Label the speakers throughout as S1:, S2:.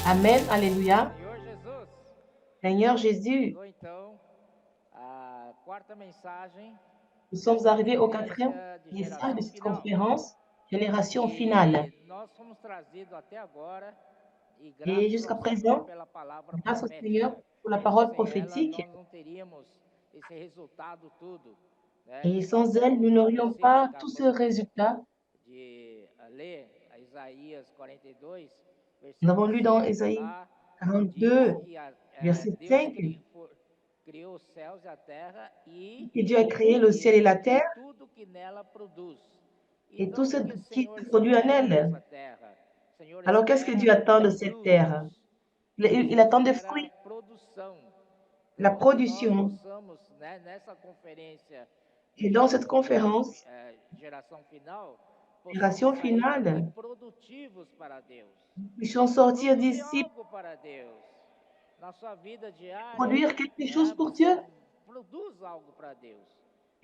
S1: Amen. Alléluia.
S2: Senhor Jesus.
S1: Seigneur Jésus,
S2: Chegou então a quarta mensagem
S1: nous sommes
S2: dessa
S1: arrivés au quatrième
S2: conferência de
S1: message de
S2: geração
S1: cette
S2: final.
S1: conférence, Génération finale.
S2: E nós fomos trazidos até agora, e
S1: Et
S2: graças
S1: jusqu'à
S2: ao Senhor
S1: présent,
S2: pela palavra
S1: grâce au
S2: profética.
S1: Seigneur pour la parole
S2: Sem ela,
S1: prophétique,
S2: nós não teríamos esse resultado tudo, né?
S1: et
S2: E nós
S1: sans elle,
S2: demos
S1: nous
S2: o
S1: n'aurions
S2: princípio,
S1: pas tout ce
S2: acabamos
S1: résultat.
S2: de ler a Isaías 42,
S1: Nous avons
S2: versículo
S1: lu dans
S2: 5, que
S1: Ésaïe
S2: lá diz
S1: 42,
S2: que
S1: verset
S2: Deus
S1: 5,
S2: criou os céus e a terra
S1: que Dieu a créé le ciel et la terre
S2: tudo que nela produz.
S1: et tout
S2: Então,
S1: ce
S2: o que o
S1: qui
S2: Senhor
S1: se produit en
S2: espera
S1: elle.
S2: dessa terra? O Senhor
S1: Alors, qu'est-ce que
S2: espera
S1: Dieu attend de cette terre?
S2: frutos.
S1: Il
S2: Deus
S1: attend des
S2: espera
S1: fruits,
S2: produção.
S1: la
S2: Então, que nós
S1: production.
S2: possamos, né, nessa conferência
S1: Et dans cette conférence,
S2: geração final, possamos
S1: génération
S2: sair daqui
S1: finale,
S2: produtivos para Deus.
S1: nous puissions sortir
S2: Produzir
S1: d'ici,
S2: algo para Deus. Na sua vida diária,
S1: produire quelque chose
S2: né,
S1: pour
S2: você
S1: Dieu.
S2: produz algo para Deus.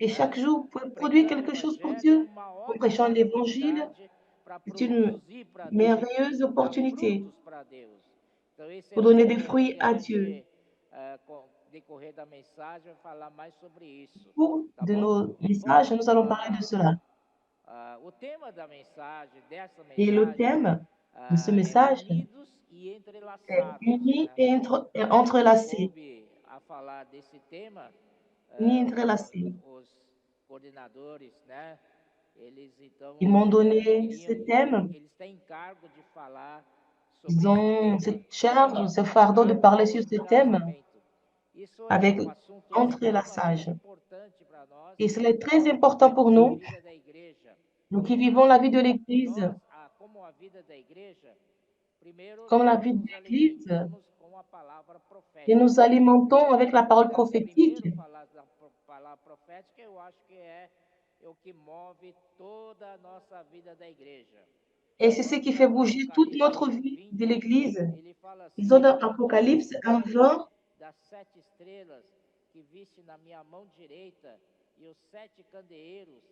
S1: Et
S2: Né?
S1: chaque jour, vous pouvez produire
S2: Pregar o
S1: quelque chose pour
S2: evangelho é
S1: Dieu.
S2: uma
S1: En prêchant
S2: ótima
S1: l'évangile,
S2: oportunidade para
S1: c'est une
S2: produzir para Deus,
S1: merveilleuse
S2: dar
S1: opportunité
S2: frutos para Deus. Então esse é
S1: pour
S2: o
S1: donner des
S2: tema
S1: fruits
S2: que a
S1: à Dieu.
S2: gente, com o decorrer da mensagem, vai falar mais sobre isso.
S1: Pour
S2: Tá
S1: de
S2: bom?
S1: nos messages,
S2: Bom,
S1: nous allons parler de cela.
S2: o tema da mensagem, dessa
S1: Et le
S2: mensagem,
S1: thème de ce
S2: é
S1: message
S2: unidos e
S1: est
S2: entrelaçados.
S1: uni
S2: Né?
S1: et entrelacé.
S2: Coube a falar desse tema
S1: Uni et entrelacé.
S2: os coordenadores, né? Eles então
S1: Ils m'ont donné ce
S2: queriam,
S1: thème.
S2: eles têm encargo de falar sobre
S1: Ils
S2: esse
S1: ont
S2: tema,
S1: cette charge, ce fardeau de parler sur ce thème
S2: entrelaçamento. Isso é
S1: avec
S2: um assunto extremamente
S1: entrelaçage.
S2: importante para nós,
S1: Et cela est
S2: nós
S1: très
S2: que
S1: important pour
S2: vivemos a
S1: nous,
S2: vida da igreja.
S1: nous qui vivons
S2: Né?
S1: la vie de l'Église.
S2: Nós, como a vida da igreja, primeiro
S1: Comme la
S2: nós
S1: vie de
S2: nos
S1: l'Église,
S2: alimentamos com a palavra
S1: et
S2: profética.
S1: nous alimentons avec la parole
S2: Então,
S1: prophétique.
S2: primeiro falar da palavra profética, eu acho que é o que move toda a nossa vida da igreja.
S1: Et c'est ce
S2: Vamos
S1: qui fait
S2: lá,
S1: bouger toute
S2: Apocalipse
S1: notre
S2: 1,
S1: vie de
S2: 20,
S1: l'Église.
S2: ele fala
S1: Ils ont
S2: assim,
S1: dans
S2: e conta a
S1: Apocalypse
S2: história
S1: 1:20,
S2: das 7 estrelas que viste na minha mão direita, e os 7 candeeiros,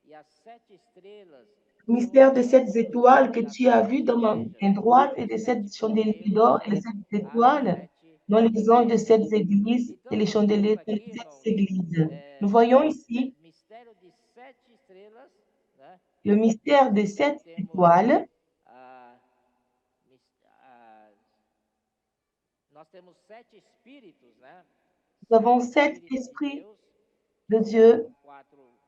S2: e as 7 estrelas
S1: le
S2: são os
S1: mystère des 7
S2: anjos
S1: étoiles que
S2: das
S1: tu as
S2: 7
S1: vu dans ma
S2: igrejas,
S1: main droite et
S2: os
S1: les 7
S2: 7
S1: chandeliers
S2: candeiros,
S1: d'or et les 7
S2: as
S1: étoiles
S2: 7
S1: dans les anges des 7
S2: igrejas.
S1: églises et
S2: Então
S1: les
S2: nós vemos
S1: chandeliers dans
S2: aqui,
S1: les 7
S2: irmãos,
S1: églises. Nous voyons ici
S2: mistério de 7 estrelas, né?
S1: le mystère des
S2: Nós
S1: 7
S2: temos
S1: étoiles.
S2: ah, ah, nós temos 7 espíritos, né?
S1: Nous avons 7
S2: Espíritos de
S1: esprits
S2: Deus.
S1: de Dieu
S2: Salmo 4,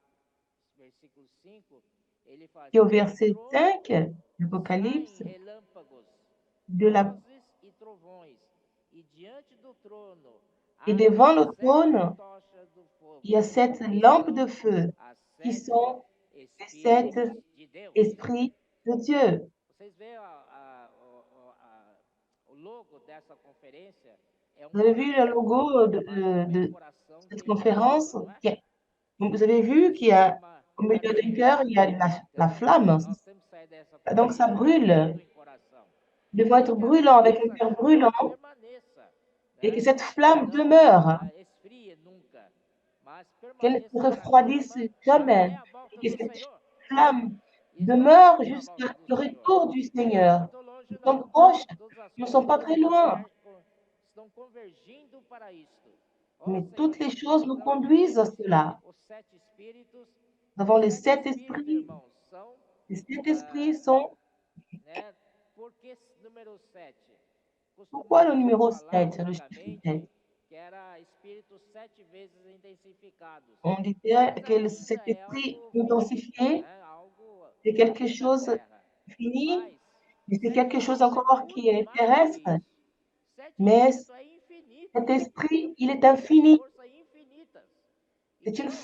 S2: versículo 5, ele fala
S1: qui au
S2: assim, do
S1: verset
S2: trono
S1: 5
S2: saem
S1: d'Apocalypse,
S2: relâmpagos,
S1: de la,
S2: vozes e trovões, e diante do trono
S1: et
S2: há
S1: devant le
S2: 7
S1: trône,
S2: tochas do fogo,
S1: il y a 7
S2: que
S1: lampes de
S2: são
S1: feu
S2: as
S1: qui
S2: 7
S1: sont les 7
S2: espíritos de Deus.
S1: esprits de Dieu.
S2: Vocês veem o logo dessa conferência? É um
S1: Vous avez vu le
S2: coração,
S1: logo
S2: debaixo do meio
S1: de
S2: coração
S1: cette
S2: tem um fogo,
S1: conférence?
S2: não é?
S1: Vous avez vu
S2: Se
S1: qu'il y a
S2: chama
S1: au milieu du cœur, il y a
S2: candeeiro.
S1: la
S2: Então,
S1: flamme.
S2: nós temos que sair dessa
S1: Donc ça
S2: conferência
S1: brûle.
S2: ardendo em coração.
S1: Nous devons
S2: E
S1: être
S2: que
S1: brûlants, avec un
S2: essa
S1: cœur
S2: chama
S1: brûlant,
S2: permaneça,
S1: et que
S2: né?
S1: cette
S2: Que
S1: flamme
S2: não
S1: demeure,
S2: esfrie nunca, mas
S1: qu'elle ne se
S2: permaneça para
S1: refroidisse
S2: sempre
S1: jamais,
S2: até a
S1: et
S2: volta
S1: que
S2: do
S1: cette
S2: Senhor.
S1: flamme
S2: Estamos
S1: demeure
S2: perto da
S1: jusqu'à
S2: volta do
S1: le
S2: Senhor.
S1: retour du
S2: Não estamos
S1: Seigneur.
S2: muito longe,
S1: Nous
S2: não.
S1: sommes proches,
S2: Todas as
S1: nous ne sommes pas
S2: coisas
S1: très loin,
S2: estão convergindo para isto. Ó
S1: mais
S2: Senhor
S1: toutes les
S2: Jesus.
S1: choses nous
S2: Então, nós
S1: conduisent à
S2: temos
S1: cela.
S2: os 7 espíritos.
S1: Nous
S2: Os
S1: avons les
S2: 7
S1: 7
S2: espíritos,
S1: esprits.
S2: irmãos, são,
S1: Les 7 esprits
S2: ah,
S1: sont...
S2: né? Por que número 7?
S1: Pourquoi le
S2: Costumava-se
S1: numéro
S2: falar
S1: 7, le chiffre 7?
S2: antigamente que era espíritos 7 vezes intensificados.
S1: On disait
S2: Mas
S1: que cet
S2: ainda é
S1: esprit
S2: algo finito,
S1: intensifié,
S2: né? Algo
S1: c'est quelque
S2: aqui na
S1: chose
S2: Terra.
S1: fini,
S2: Mas
S1: mais c'est
S2: 7
S1: quelque chose
S2: espíritos é
S1: encore qui
S2: muito
S1: est
S2: mais do que
S1: terrestre.
S2: isso. 7
S1: Mais
S2: espíritos é infinito.
S1: cet esprit, il est
S2: Tem
S1: infini.
S2: força infinitas.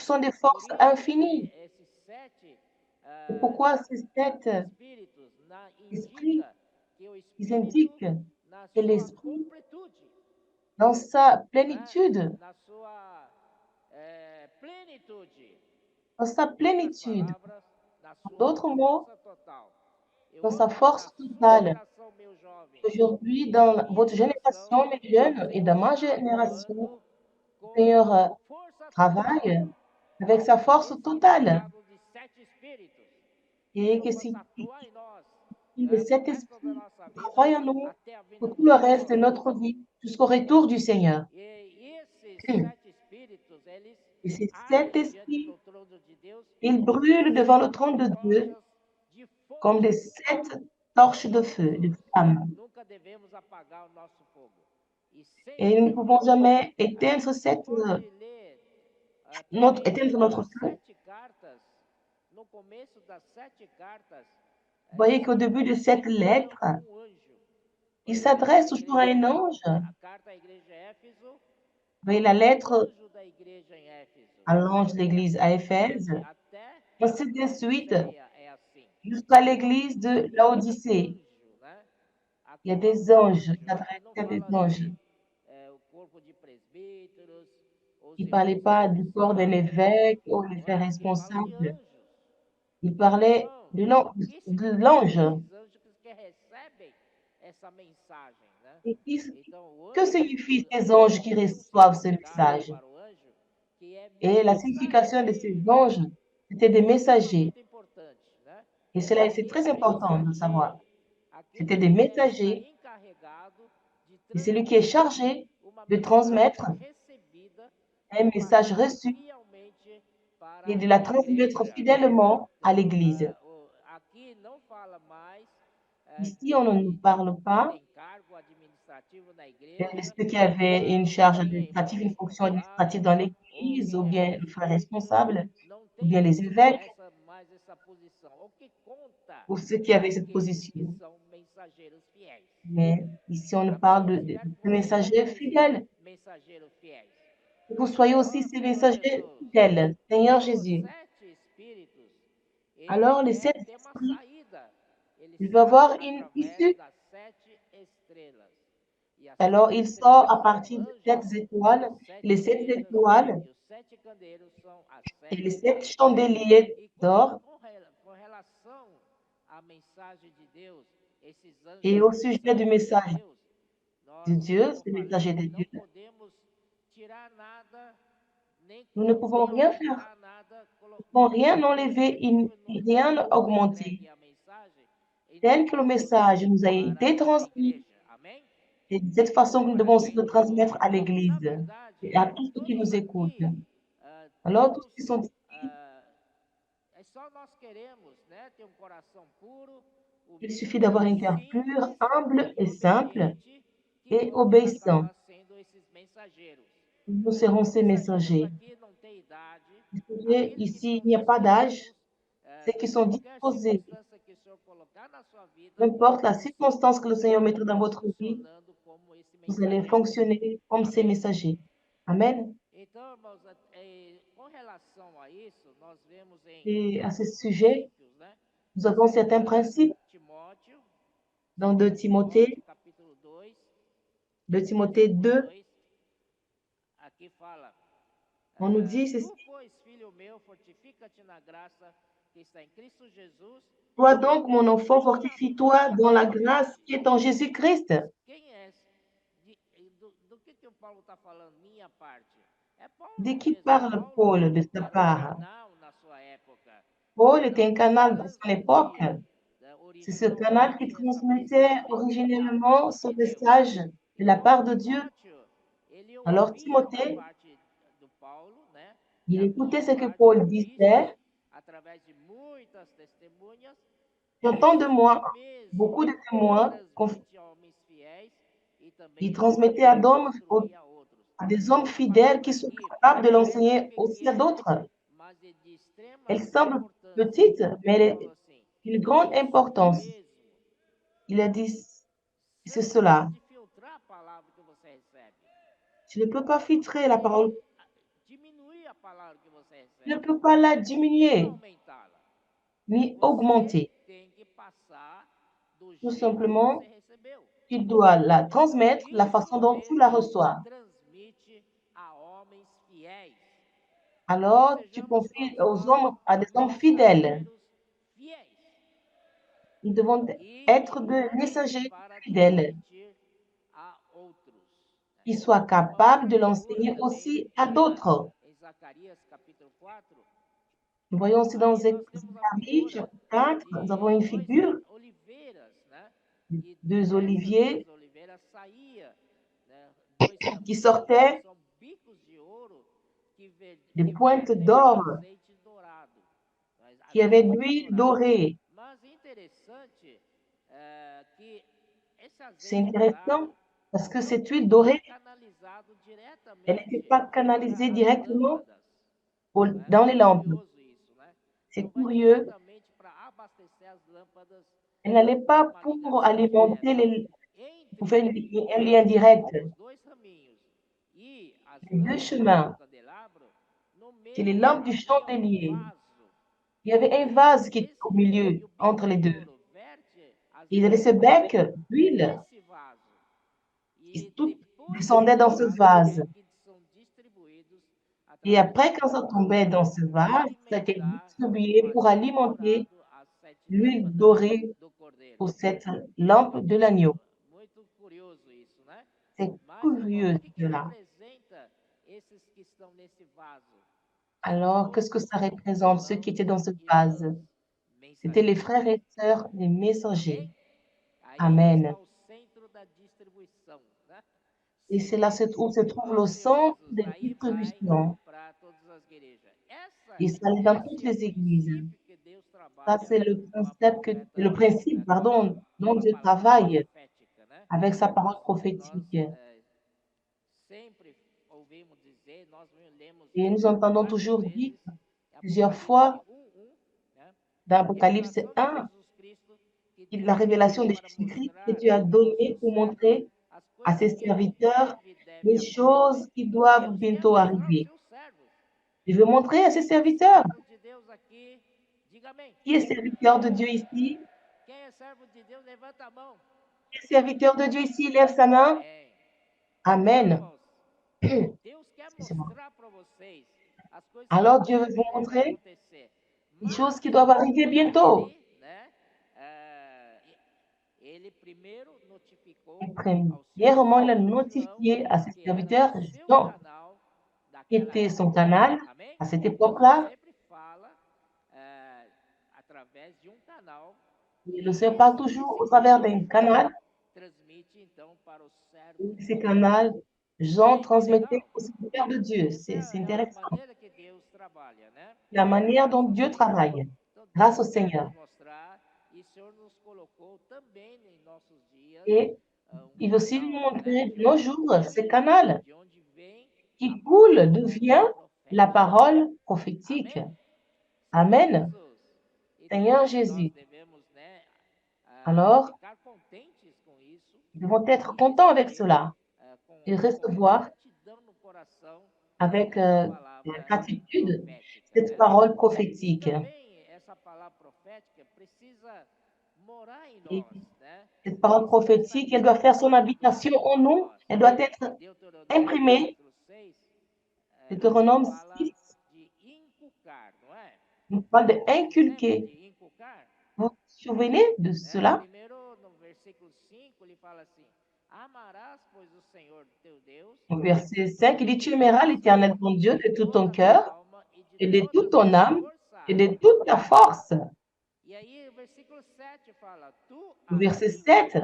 S1: Sont des
S2: Por
S1: forces
S2: isso
S1: infinies.
S2: que esses 7
S1: Et pourquoi ces 7
S2: espíritos
S1: esprits,
S2: indica que o
S1: ils
S2: espírito
S1: indiquent
S2: na
S1: que
S2: sua
S1: l'esprit,
S2: completude,
S1: dans sa
S2: né?
S1: plénitude,
S2: Na sua plenitude,
S1: dans sa
S2: em outras
S1: plénitude,
S2: palavras, na
S1: en
S2: sua
S1: d'autres mots,
S2: força total. Eu
S1: dans sa
S2: amo que na
S1: force
S2: sua
S1: totale.
S2: geração, meu jovem,
S1: Aujourd'hui,
S2: na
S1: dans
S2: minha
S1: votre génération,
S2: geração,
S1: mes
S2: o
S1: jeunes, et dans
S2: Senhor
S1: ma
S2: está
S1: génération,
S2: atuando
S1: le
S2: com
S1: Seigneur
S2: força total.
S1: travaille avec sa force
S2: Esse
S1: totale.
S2: significado de 7 espíritos
S1: Et
S2: Senhor
S1: que
S2: possa atuar em nós,
S1: de cet
S2: Por resto da
S1: esprit
S2: nossa
S1: qui
S2: vida,
S1: travaille en nous
S2: até a vinda
S1: pour tout
S2: do
S1: le reste
S2: Senhor.
S1: de notre vie jusqu'au retour du Seigneur.
S2: E esses
S1: Et
S2: 7 espíritos, eles
S1: ces sept
S2: ardem diante
S1: esprits,
S2: do trono de Deus
S1: ils
S2: como
S1: brûlent devant le trône de Dieu
S2: tochas de
S1: comme
S2: fogo.
S1: des 7 torches de feu, de
S2: Juntos,
S1: flammes.
S2: nunca devemos apagar o nosso fogo. E
S1: Et nous ne
S2: sempre o
S1: pouvons
S2: fogo.
S1: jamais éteindre
S2: Você pode ler também
S1: éteindre notre
S2: as
S1: feu.
S2: 7 cartas. No começo das 7 cartas,
S1: Vous voyez qu'au
S2: sempre
S1: début de cette
S2: direcionado
S1: lettre,
S2: a um anjo. Por
S1: il
S2: exemplo,
S1: s'adresse toujours à un ange.
S2: a carta à igreja em Éfeso,
S1: Vous voyez la lettre
S2: anjo da igreja em Éfeso.
S1: à l'ange de l'église à Éphèse.
S2: Até
S1: Ainsi de suite,
S2: Laodiceia é assim.
S1: jusqu'à l'église de
S2: Sempre um
S1: Laodicée.
S2: anjo, né?
S1: Il y a
S2: Aqui fala
S1: des
S2: um
S1: anges, il
S2: anjo. Aqui não
S1: s'adresse à des
S2: fala
S1: anges.
S2: de o corpo de presbíteros, os
S1: Il ne parlait
S2: irmãos
S1: pas du corps d'un
S2: responsáveis.
S1: évêque ou les
S2: Não
S1: frères
S2: é? Aqui fala de
S1: responsables.
S2: anjos.
S1: Il parlait
S2: Então,
S1: de
S2: o que
S1: de
S2: significa
S1: l'ange.
S2: esses anjos que recebem essa mensagem, né?
S1: Et
S2: Então, o
S1: que
S2: anjo,
S1: signifient ces anges qui
S2: tem um
S1: reçoivent ce
S2: significado
S1: message?
S2: para o anjo que é
S1: Et la signification de ces anges,
S2: mensageiro,
S1: c'était des messagers.
S2: extremamente importante, né?
S1: Et cela, c'est
S2: Aqui é
S1: très important de le
S2: mensageiro,
S1: savoir. C'était
S2: aquele
S1: des
S2: que está
S1: messagers.
S2: encarregado de
S1: Et celui qui est
S2: transmitir
S1: chargé
S2: uma
S1: de transmettre
S2: mensagem recebida
S1: un
S2: e
S1: message
S2: passar
S1: reçu
S2: fielmente
S1: et
S2: para
S1: de la
S2: a
S1: transmettre
S2: igreja.
S1: fidèlement à
S2: Então,
S1: l'Église.
S2: aqui não fala mais
S1: Ici, on ne nous
S2: de
S1: parle
S2: quem
S1: pas
S2: tem cargo administrativo na
S1: de
S2: igreja,
S1: ceux qui avaient une
S2: ou
S1: charge
S2: quem é irmão
S1: administrative, une fonction administrative
S2: responsável,
S1: dans
S2: ou
S1: l'Église, ou
S2: quem é
S1: bien le frère
S2: presbítero.
S1: responsable,
S2: Não
S1: ou bien
S2: tem
S1: les évêques,
S2: mais essa posição. O que conta
S1: ou ceux qui
S2: é
S1: avaient cette
S2: aqueles que
S1: position.
S2: são mensageiros fiéis.
S1: Mais ici, on nous parle
S2: Amém? Eu
S1: de
S2: espero que você
S1: messagers
S2: seja esse
S1: fidèles.
S2: mensageiro fiéis.
S1: Que vous soyez aussi
S2: Ó
S1: ces
S2: Senhor
S1: messagers
S2: Jesus,
S1: fidèles, Seigneur
S2: os
S1: Jésus.
S2: 7 espíritos, ele
S1: Alors, les
S2: quer
S1: 7
S2: ter uma
S1: esprits,
S2: saída. Ele
S1: il va
S2: sai
S1: avoir une
S2: através
S1: issue.
S2: das 7 estrelas. E as
S1: Alors,
S2: sete
S1: il sort
S2: estrelas
S1: à
S2: são
S1: partir de
S2: anjos,
S1: 7 étoiles.
S2: os
S1: Les
S2: sete
S1: 7
S2: dedos
S1: étoiles
S2: e os 7 candeeiros são as
S1: et
S2: sete
S1: les 7
S2: estrelas.
S1: chandeliers
S2: E
S1: d'or.
S2: com relação à mensagem de Deus, esses anjos
S1: Et
S2: são
S1: au sujet du
S2: mensageiros de
S1: message
S2: Deus,
S1: de
S2: nós,
S1: Dieu,
S2: como
S1: ce
S2: falei,
S1: messager de
S2: não
S1: Dieu,
S2: podemos tirar nada,
S1: nous ne pouvons
S2: nem
S1: rien faire,
S2: aumentar nada,
S1: nous ne pouvons
S2: do
S1: rien
S2: que
S1: enlever
S2: sempre
S1: et rien
S2: nos foi
S1: augmenter.
S2: entregue a mensagem e
S1: Tel que le
S2: devolver
S1: message nous a
S2: para
S1: été
S2: a
S1: transmis,
S2: igreja. Amém?
S1: et de cette façon que nous
S2: Agora,
S1: devons aussi le transmettre à
S2: na
S1: l'Église
S2: verdade,
S1: et à tous ceux qui
S2: todos
S1: nous écoutent.
S2: aqui
S1: Alors, tous
S2: temos,
S1: ceux qui sont ici,
S2: ah, é só nós queremos, né, ter um coração puro,
S1: il suffit
S2: humilde,
S1: d'avoir un cœur pur,
S2: simples
S1: humble
S2: e
S1: et simple
S2: obediente que
S1: et
S2: vamos
S1: obéissant.
S2: acabar sendo esses mensageiros.
S1: Nous serons
S2: Os
S1: ces
S2: mensageiros
S1: messagers.
S2: aqui não têm idade. Aqueles que
S1: Ici,
S2: estão
S1: il n'y a pas d'âge.
S2: dispostos,
S1: Ceux qui
S2: em
S1: sont
S2: qualquer
S1: disposés,
S2: circunstância que o Senhor colocar na sua
S1: peu
S2: vida,
S1: importe la circonstance que le Seigneur
S2: estarão
S1: mettra dans votre vie,
S2: funcionando como esse
S1: vous allez
S2: mensageiro.
S1: fonctionner comme ces
S2: Amém?
S1: messagers. Amen.
S2: Então, irmãos, com relação a isso, nós vemos em
S1: Et à ce
S2: alguns
S1: sujet,
S2: princípios, né?
S1: nous avons certains principes
S2: Timóteo,
S1: dans
S2: 2 Timóteo, capítulo 2,
S1: 2 Timothée
S2: versículo
S1: 2.
S2: 2, aqui fala:
S1: On nous dit ceci.
S2: Tu, pois, filho meu, fortifica-te na graça que está em Cristo Jesus.
S1: Toi donc, mon
S2: De
S1: enfant, fortifie-toi
S2: quem
S1: dans la
S2: Paulo
S1: grâce
S2: disse?
S1: qui est en Jésus-Christ.
S2: Quem é? Do que o Paulo está falando? Minha parte. É
S1: De
S2: Paulo
S1: qui
S2: mesmo.
S1: parle
S2: Paulo
S1: Paul de sa
S2: era um
S1: part?
S2: canal na sua época.
S1: Paul était
S2: Era
S1: un
S2: o que
S1: canal de son époque.
S2: transmitia, né,
S1: C'est ce canal qui
S2: originalmente essa
S1: transmettait
S2: mensagem da
S1: originellement
S2: parte
S1: ce
S2: de Deus.
S1: message de la
S2: Então,
S1: part de Dieu.
S2: Timóteo, ele
S1: Alors
S2: ouvia da
S1: Timothée,
S2: parte do Paulo, né?
S1: il
S2: Da
S1: écoutait
S2: minha
S1: ce que
S2: parte,
S1: Paul
S2: eu disse,
S1: disait.
S2: através de muitas testemunhas, e
S1: J'entends de
S2: assim
S1: moi
S2: mesmo
S1: beaucoup de témoins
S2: transmite a homens fiéis e
S1: qui
S2: também
S1: transmettaient
S2: capazes de instruir a outros.
S1: à des hommes
S2: Essa
S1: fidèles
S2: palavra
S1: qui sont
S2: aqui
S1: capables de
S2: parece
S1: l'enseigner aussi à
S2: pequena,
S1: d'autres.
S2: mas é de extrema
S1: Elle semble
S2: importância.
S1: petite, mais
S2: Ele
S1: elle
S2: falou
S1: est
S2: assim:
S1: d'une grande
S2: isso
S1: importance.
S2: mesmo.
S1: Il a dit,
S2: Você
S1: c'est
S2: não
S1: cela.
S2: pode filtrar a palavra que você recebe.
S1: Tu ne peux pas filtrer la parole.
S2: Diminuir a palavra que você
S1: Tu ne
S2: recebe.
S1: peux pas la
S2: Nem
S1: diminuer,
S2: aumentá-la.
S1: ni
S2: Você
S1: augmenter.
S2: tem que passar do
S1: Tout
S2: jeito que
S1: simplement,
S2: você recebeu.
S1: tu dois la
S2: Então,
S1: transmettre de la façon
S2: isso
S1: dont tu la
S2: mesmo
S1: reçois.
S2: transmite a homens fiéis. Que
S1: Alors, tu
S2: sejamos
S1: confies
S2: todos
S1: aux
S2: nós
S1: hommes, à des hommes fidèles.
S2: mensageiros fiéis.
S1: Ils devront
S2: E
S1: être des
S2: prontos
S1: messagers
S2: para
S1: fidèles,
S2: transmitir a outros.
S1: qui soient
S2: Tem uma outra
S1: capables de
S2: figura
S1: l'enseigner
S2: também
S1: aussi à d'autres.
S2: em Zacarias capítulo 4.
S1: Nous voyons aussi dans
S2: Aí nós temos a
S1: Zacharie,
S2: figura
S1: chapitre 4, nous avons
S2: de
S1: une
S2: dois
S1: figure
S2: oliveiras e
S1: 2
S2: dessas
S1: oliviers
S2: 2 oliveiras saía, né, 2
S1: qui
S2: caminhos,
S1: sortaient,
S2: são bicos de ouro
S1: des
S2: que
S1: pointes
S2: vertem
S1: d'or,
S2: azeite dourado,
S1: qui avaient de
S2: azeite
S1: l'huile
S2: dourado.
S1: dorée.
S2: Mas interessante que esse
S1: C'est
S2: azeite
S1: intéressant
S2: dourado
S1: parce que
S2: não
S1: cette huile
S2: foi
S1: dorée,
S2: canalizado
S1: elle n'était
S2: diretamente
S1: pas
S2: para
S1: canalisée
S2: as
S1: directement
S2: lâmpadas, né?
S1: dans les lampes.
S2: Curioso isso, né?
S1: C'est
S2: Não vai
S1: curieux,
S2: diretamente para abastecer as lâmpadas
S1: elle n'allait pas
S2: numa
S1: pour
S2: ligação
S1: alimenter
S2: direta.
S1: les, pour faire
S2: Entre
S1: un lien direct.
S2: os 2 caminhos e as
S1: Les 2
S2: lâmpadas do
S1: chemins,
S2: candelabro, no
S1: c'est les
S2: meio
S1: lampes du
S2: havia um
S1: chandelier.
S2: vaso.
S1: Il y avait un
S2: E
S1: vase qui était au
S2: e
S1: milieu,
S2: o bico
S1: entre les
S2: de
S1: 2.
S2: ouro verte
S1: Il y avait ce
S2: azeite
S1: bec d'huile
S2: nesse vaso.
S1: qui
S2: E
S1: tout
S2: depois
S1: descendait
S2: desse
S1: dans ce
S2: vaso
S1: vase.
S2: é que são distribuídos
S1: Et
S2: através
S1: après,
S2: das
S1: quand ça
S2: lâmpadas
S1: tombait dans ce
S2: para
S1: vase, ça a été
S2: alimentar com
S1: distribué pour
S2: azeite
S1: alimenter
S2: dourado as 7
S1: l'huile
S2: lâmpadas
S1: dorée
S2: do cordeiro.
S1: pour cette lampe de l'agneau.
S2: Muito curioso isso, né?
S1: C'est
S2: Mas, irmãos,
S1: curieux
S2: o que
S1: cela.
S2: representa esses que estão nesse vaso? São
S1: Alors, qu'est-ce que
S2: todos
S1: ça
S2: os
S1: représente, ceux qui
S2: irmãos
S1: étaient dans ce
S2: e
S1: vase?
S2: irmãs
S1: C'était les
S2: mensageiros.
S1: frères et sœurs des messagers.
S2: Amém? Aí
S1: Amen.
S2: está o centro da distribuição, né?
S1: Et c'est là où se trouve le centre
S2: Ociosos,
S1: de
S2: aí vai
S1: distribution.
S2: para todas as igrejas.
S1: Et ça allait dans toutes
S2: Esse é o
S1: les églises.
S2: princípio que Deus
S1: Ça,
S2: trabalha
S1: c'est le
S2: com a
S1: concept le principe, pardon, dont
S2: com a
S1: Dieu
S2: palavra
S1: travaille
S2: profética, né?
S1: avec sa parole
S2: Nós
S1: prophétique.
S2: sempre ouvimos dizer, nós lemos
S1: Et nous entendons
S2: várias
S1: toujours dire
S2: vezes
S1: plusieurs
S2: Apocalipse
S1: fois
S2: 1:1, né?
S1: dans Apocalypse
S2: Revelação de
S1: 1,
S2: Jesus Cristo que
S1: la
S2: Deus
S1: révélation
S2: deu
S1: de
S2: para
S1: Jésus-Christ que
S2: mostrar
S1: Dieu a
S2: aos
S1: donné
S2: nossos
S1: pour
S2: servos
S1: montrer
S2: as
S1: à
S2: coisas
S1: ses
S2: que em
S1: serviteurs
S2: breve devem
S1: les choses
S2: acontecer.
S1: qui doivent
S2: Deus quer
S1: bientôt
S2: mostrar aos
S1: arriver.
S2: seus servos.
S1: Je veux montrer à ses
S2: Os
S1: serviteurs.
S2: servos de Deus aqui, diga amém.
S1: Qui est serviteur de Dieu ici?
S2: Quem é servo de Deus, levanta a mão.
S1: Qui est serviteur de Dieu ici? Lève sa main.
S2: Amém. Então,
S1: Amen.
S2: irmãos, Deus quer
S1: Excusez-moi.
S2: mostrar para vocês as coisas que
S1: Alors
S2: em
S1: Dieu veut
S2: breve
S1: vous
S2: devem
S1: montrer
S2: acontecer.
S1: les
S2: Mas
S1: choses qui doivent arriver bientôt.
S2: né, ele primeiro notificou
S1: Et
S2: aos seus
S1: premièrement, il a
S2: servos João,
S1: notifié à ses
S2: que era o
S1: serviteurs
S2: seu
S1: Jean,
S2: canal
S1: qui
S2: daquela
S1: était son
S2: época.
S1: canal
S2: Amém?
S1: à cette
S2: Deus
S1: époque-là.
S2: sempre fala através de canal.
S1: Et le Seigneur parle toujours au travers d'un canal.
S2: Transmite então para os
S1: Et
S2: servos
S1: ce
S2: de Deus.
S1: canal, Jean
S2: Que
S1: transmettait
S2: legal.
S1: aux serviteurs de Dieu.
S2: Essa
S1: C'est
S2: é a
S1: intéressant.
S2: maneira que Deus trabalha, né?
S1: La manière dont
S2: Graças ao
S1: Dieu
S2: Senhor.
S1: travaille,
S2: Então
S1: grâce au
S2: Deus quer
S1: Seigneur.
S2: nos mostrar e o Senhor nos colocou também em nossos dias
S1: Et il veut aussi nous
S2: canal, né?
S1: montrer de nos jours ce canal
S2: De onde vem
S1: qui coule, d'où
S2: palavra
S1: vient la
S2: profética.
S1: parole prophétique.
S2: Amém?
S1: Amen.
S2: Jesus.
S1: Seigneur
S2: Então,
S1: Jésus.
S2: nós devemos, né,
S1: Alors,
S2: ficar contentes com isso
S1: nous devons être
S2: e
S1: contents avec
S2: receber
S1: cela et
S2: com
S1: recevoir
S2: gratidão no coração
S1: avec
S2: essa
S1: la
S2: palavra
S1: gratitude
S2: profética,
S1: cette
S2: né?
S1: parole
S2: E
S1: prophétique.
S2: também essa palavra profética precisa morar em
S1: Et
S2: nós, né?
S1: cette parole
S2: Precisa estar
S1: prophétique, elle doit faire son habitation
S2: gravado
S1: en
S2: em
S1: nous.
S2: nós.
S1: Elle doit être
S2: Deuteronômio
S1: imprimée.
S2: capítulo 6,
S1: Deutéronome
S2: fala
S1: 6
S2: de inculcar, não é?
S1: nous parle
S2: Você lembra
S1: d'inculquer.
S2: de inculcar?
S1: Vous vous souvenez de cela?
S2: Primeiro, no versículo 5, ele fala assim: Amarás, pois, o Senhor teu Deus.
S1: Au verset 5, il dit, tu aimeras l'Éternel ton Dieu de tout ton cœur et de toute ton âme et de toute ta force.
S2: E aí, o versículo 7 fala: Tu
S1: Au verset 7,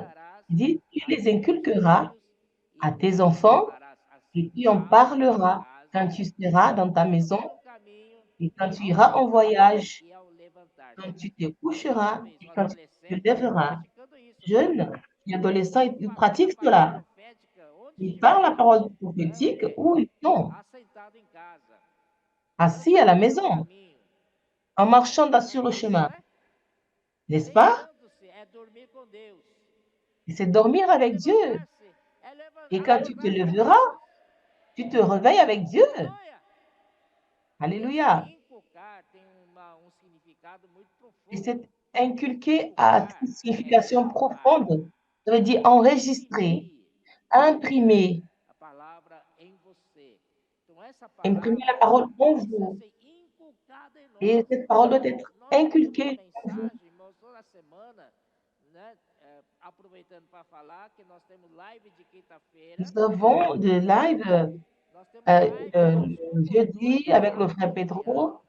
S1: il dit, tu les inculqueras à tes enfants et tu en parleras quand tu seras dans ta maison et quand tu iras en voyage, quand tu te coucheras et quand tu te lèveras. Jeune et adolescent, ils pratiquent cela. Ils parlent la parole prophétique où ils sont,
S2: assentado em casa,
S1: assis à la maison,
S2: caminho,
S1: en marchant sur le
S2: isso,
S1: chemin.
S2: né?
S1: N'est-ce pas?
S2: Deitando-se é dormir com Deus.
S1: Et c'est dormir avec Dieu.
S2: Levantar-se é
S1: Et quand tu te
S2: acordar com
S1: lèveras,
S2: Deus.
S1: tu te réveilles avec Dieu.
S2: Aleluia.
S1: Alléluia.
S2: Esse inculcar tem significado muito
S1: Et
S2: profundo.
S1: cet inculqué a une signification profonde. Ça veut dire enregistrer, imprimer,
S2: A palavra em você. Então, essa
S1: imprimer la
S2: palavra
S1: parole en
S2: precisa
S1: vous.
S2: ser inculcada em nós.
S1: Et cette parole doit être
S2: Nós temos uma
S1: inculquée en vous.
S2: mensagem, irmãos, toda semana, né? Aproveitando para falar que nós temos live de quinta-feira.
S1: Nous avons des lives
S2: Nós temos live
S1: jeudi avec le frère Pedro,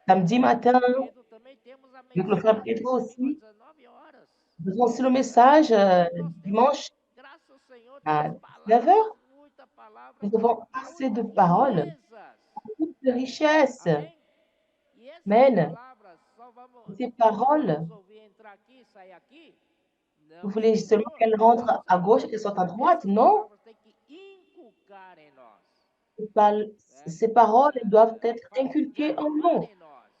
S1: samedi matin
S2: Pedro, também temos a
S1: avec le frère
S2: mensagem
S1: Pedro
S2: domingo
S1: aussi,
S2: às 19 horas.
S1: Nous avons aussi le message
S2: Nós temos,
S1: dimanche
S2: graças ao Senhor,
S1: à
S2: temos
S1: 19
S2: palavras,
S1: heures.
S2: muitas palavras,
S1: Nous avons
S2: e
S1: assez de
S2: muitas
S1: paroles,
S2: riquezas.
S1: beaucoup de richesses.
S2: Amém? E essas
S1: Amen.
S2: palavras só
S1: Ces
S2: nós
S1: paroles,
S2: vamos ouvir entrar aqui e sair aqui?
S1: vous
S2: Não,
S1: voulez seulement
S2: Senhor.
S1: qu'elles rentrent à gauche et qu'elles sortent à droite?
S2: Essas
S1: Non.
S2: palavras têm que inculcar em nós, né?
S1: Ces paroles elles doivent être inculquées en
S2: Gravar
S1: nous.
S2: em nós.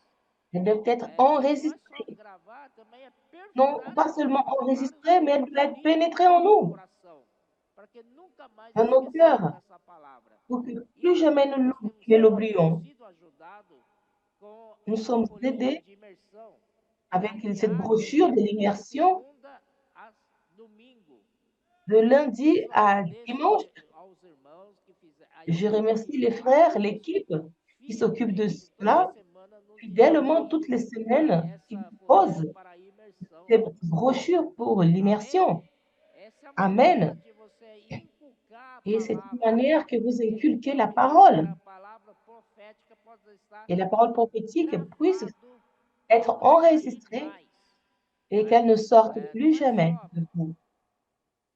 S1: Elles doivent être
S2: E não é só
S1: enregistrées.
S2: gravar, também é
S1: Non
S2: perfurar
S1: pas
S2: em nós,
S1: seulement
S2: levar
S1: enregistrées, mais elles
S2: o
S1: doivent être
S2: limpo
S1: pénétrées
S2: do
S1: en
S2: nosso
S1: nous,
S2: coração, para que nunca mais
S1: dans nos
S2: esqueçamos
S1: cœurs,
S2: essa palavra.
S1: pour que
S2: E
S1: plus jamais
S2: também
S1: nous
S2: nós temos
S1: ne l'oublions.
S2: sido ajudados com
S1: Nous
S2: uma
S1: sommes
S2: folhinha
S1: aidés
S2: de imersão
S1: avec cette
S2: diário,
S1: brochure de
S2: de
S1: l'immersion
S2: segunda a domingo.
S1: de lundi
S2: Isso
S1: à
S2: agradeço
S1: dimanche.
S2: aos irmãos que fizeram, a
S1: Je
S2: equipe
S1: remercie
S2: que
S1: les
S2: faz
S1: frères,
S2: isso
S1: l'équipe qui s'occupe de
S2: fielmente, toda
S1: cela,
S2: semana nos
S1: fidèlement toutes
S2: distribui
S1: les semaines, qui
S2: essa folhinha
S1: proposent
S2: para a imersão.
S1: ces brochures pour
S2: Amém?
S1: l'immersion.
S2: Essa é a maneira
S1: Amen.
S2: de você inculcar a
S1: Et c'est une
S2: palavra.
S1: manière que vous inculquez la
S2: E que
S1: parole
S2: a palavra profética possa estar
S1: et la parole prophétique puisse
S2: gravado
S1: être
S2: e não sair
S1: enregistrée
S2: mais.
S1: et
S2: Né?
S1: qu'elle ne sorte plus
S2: Não é
S1: jamais
S2: só,
S1: de vous.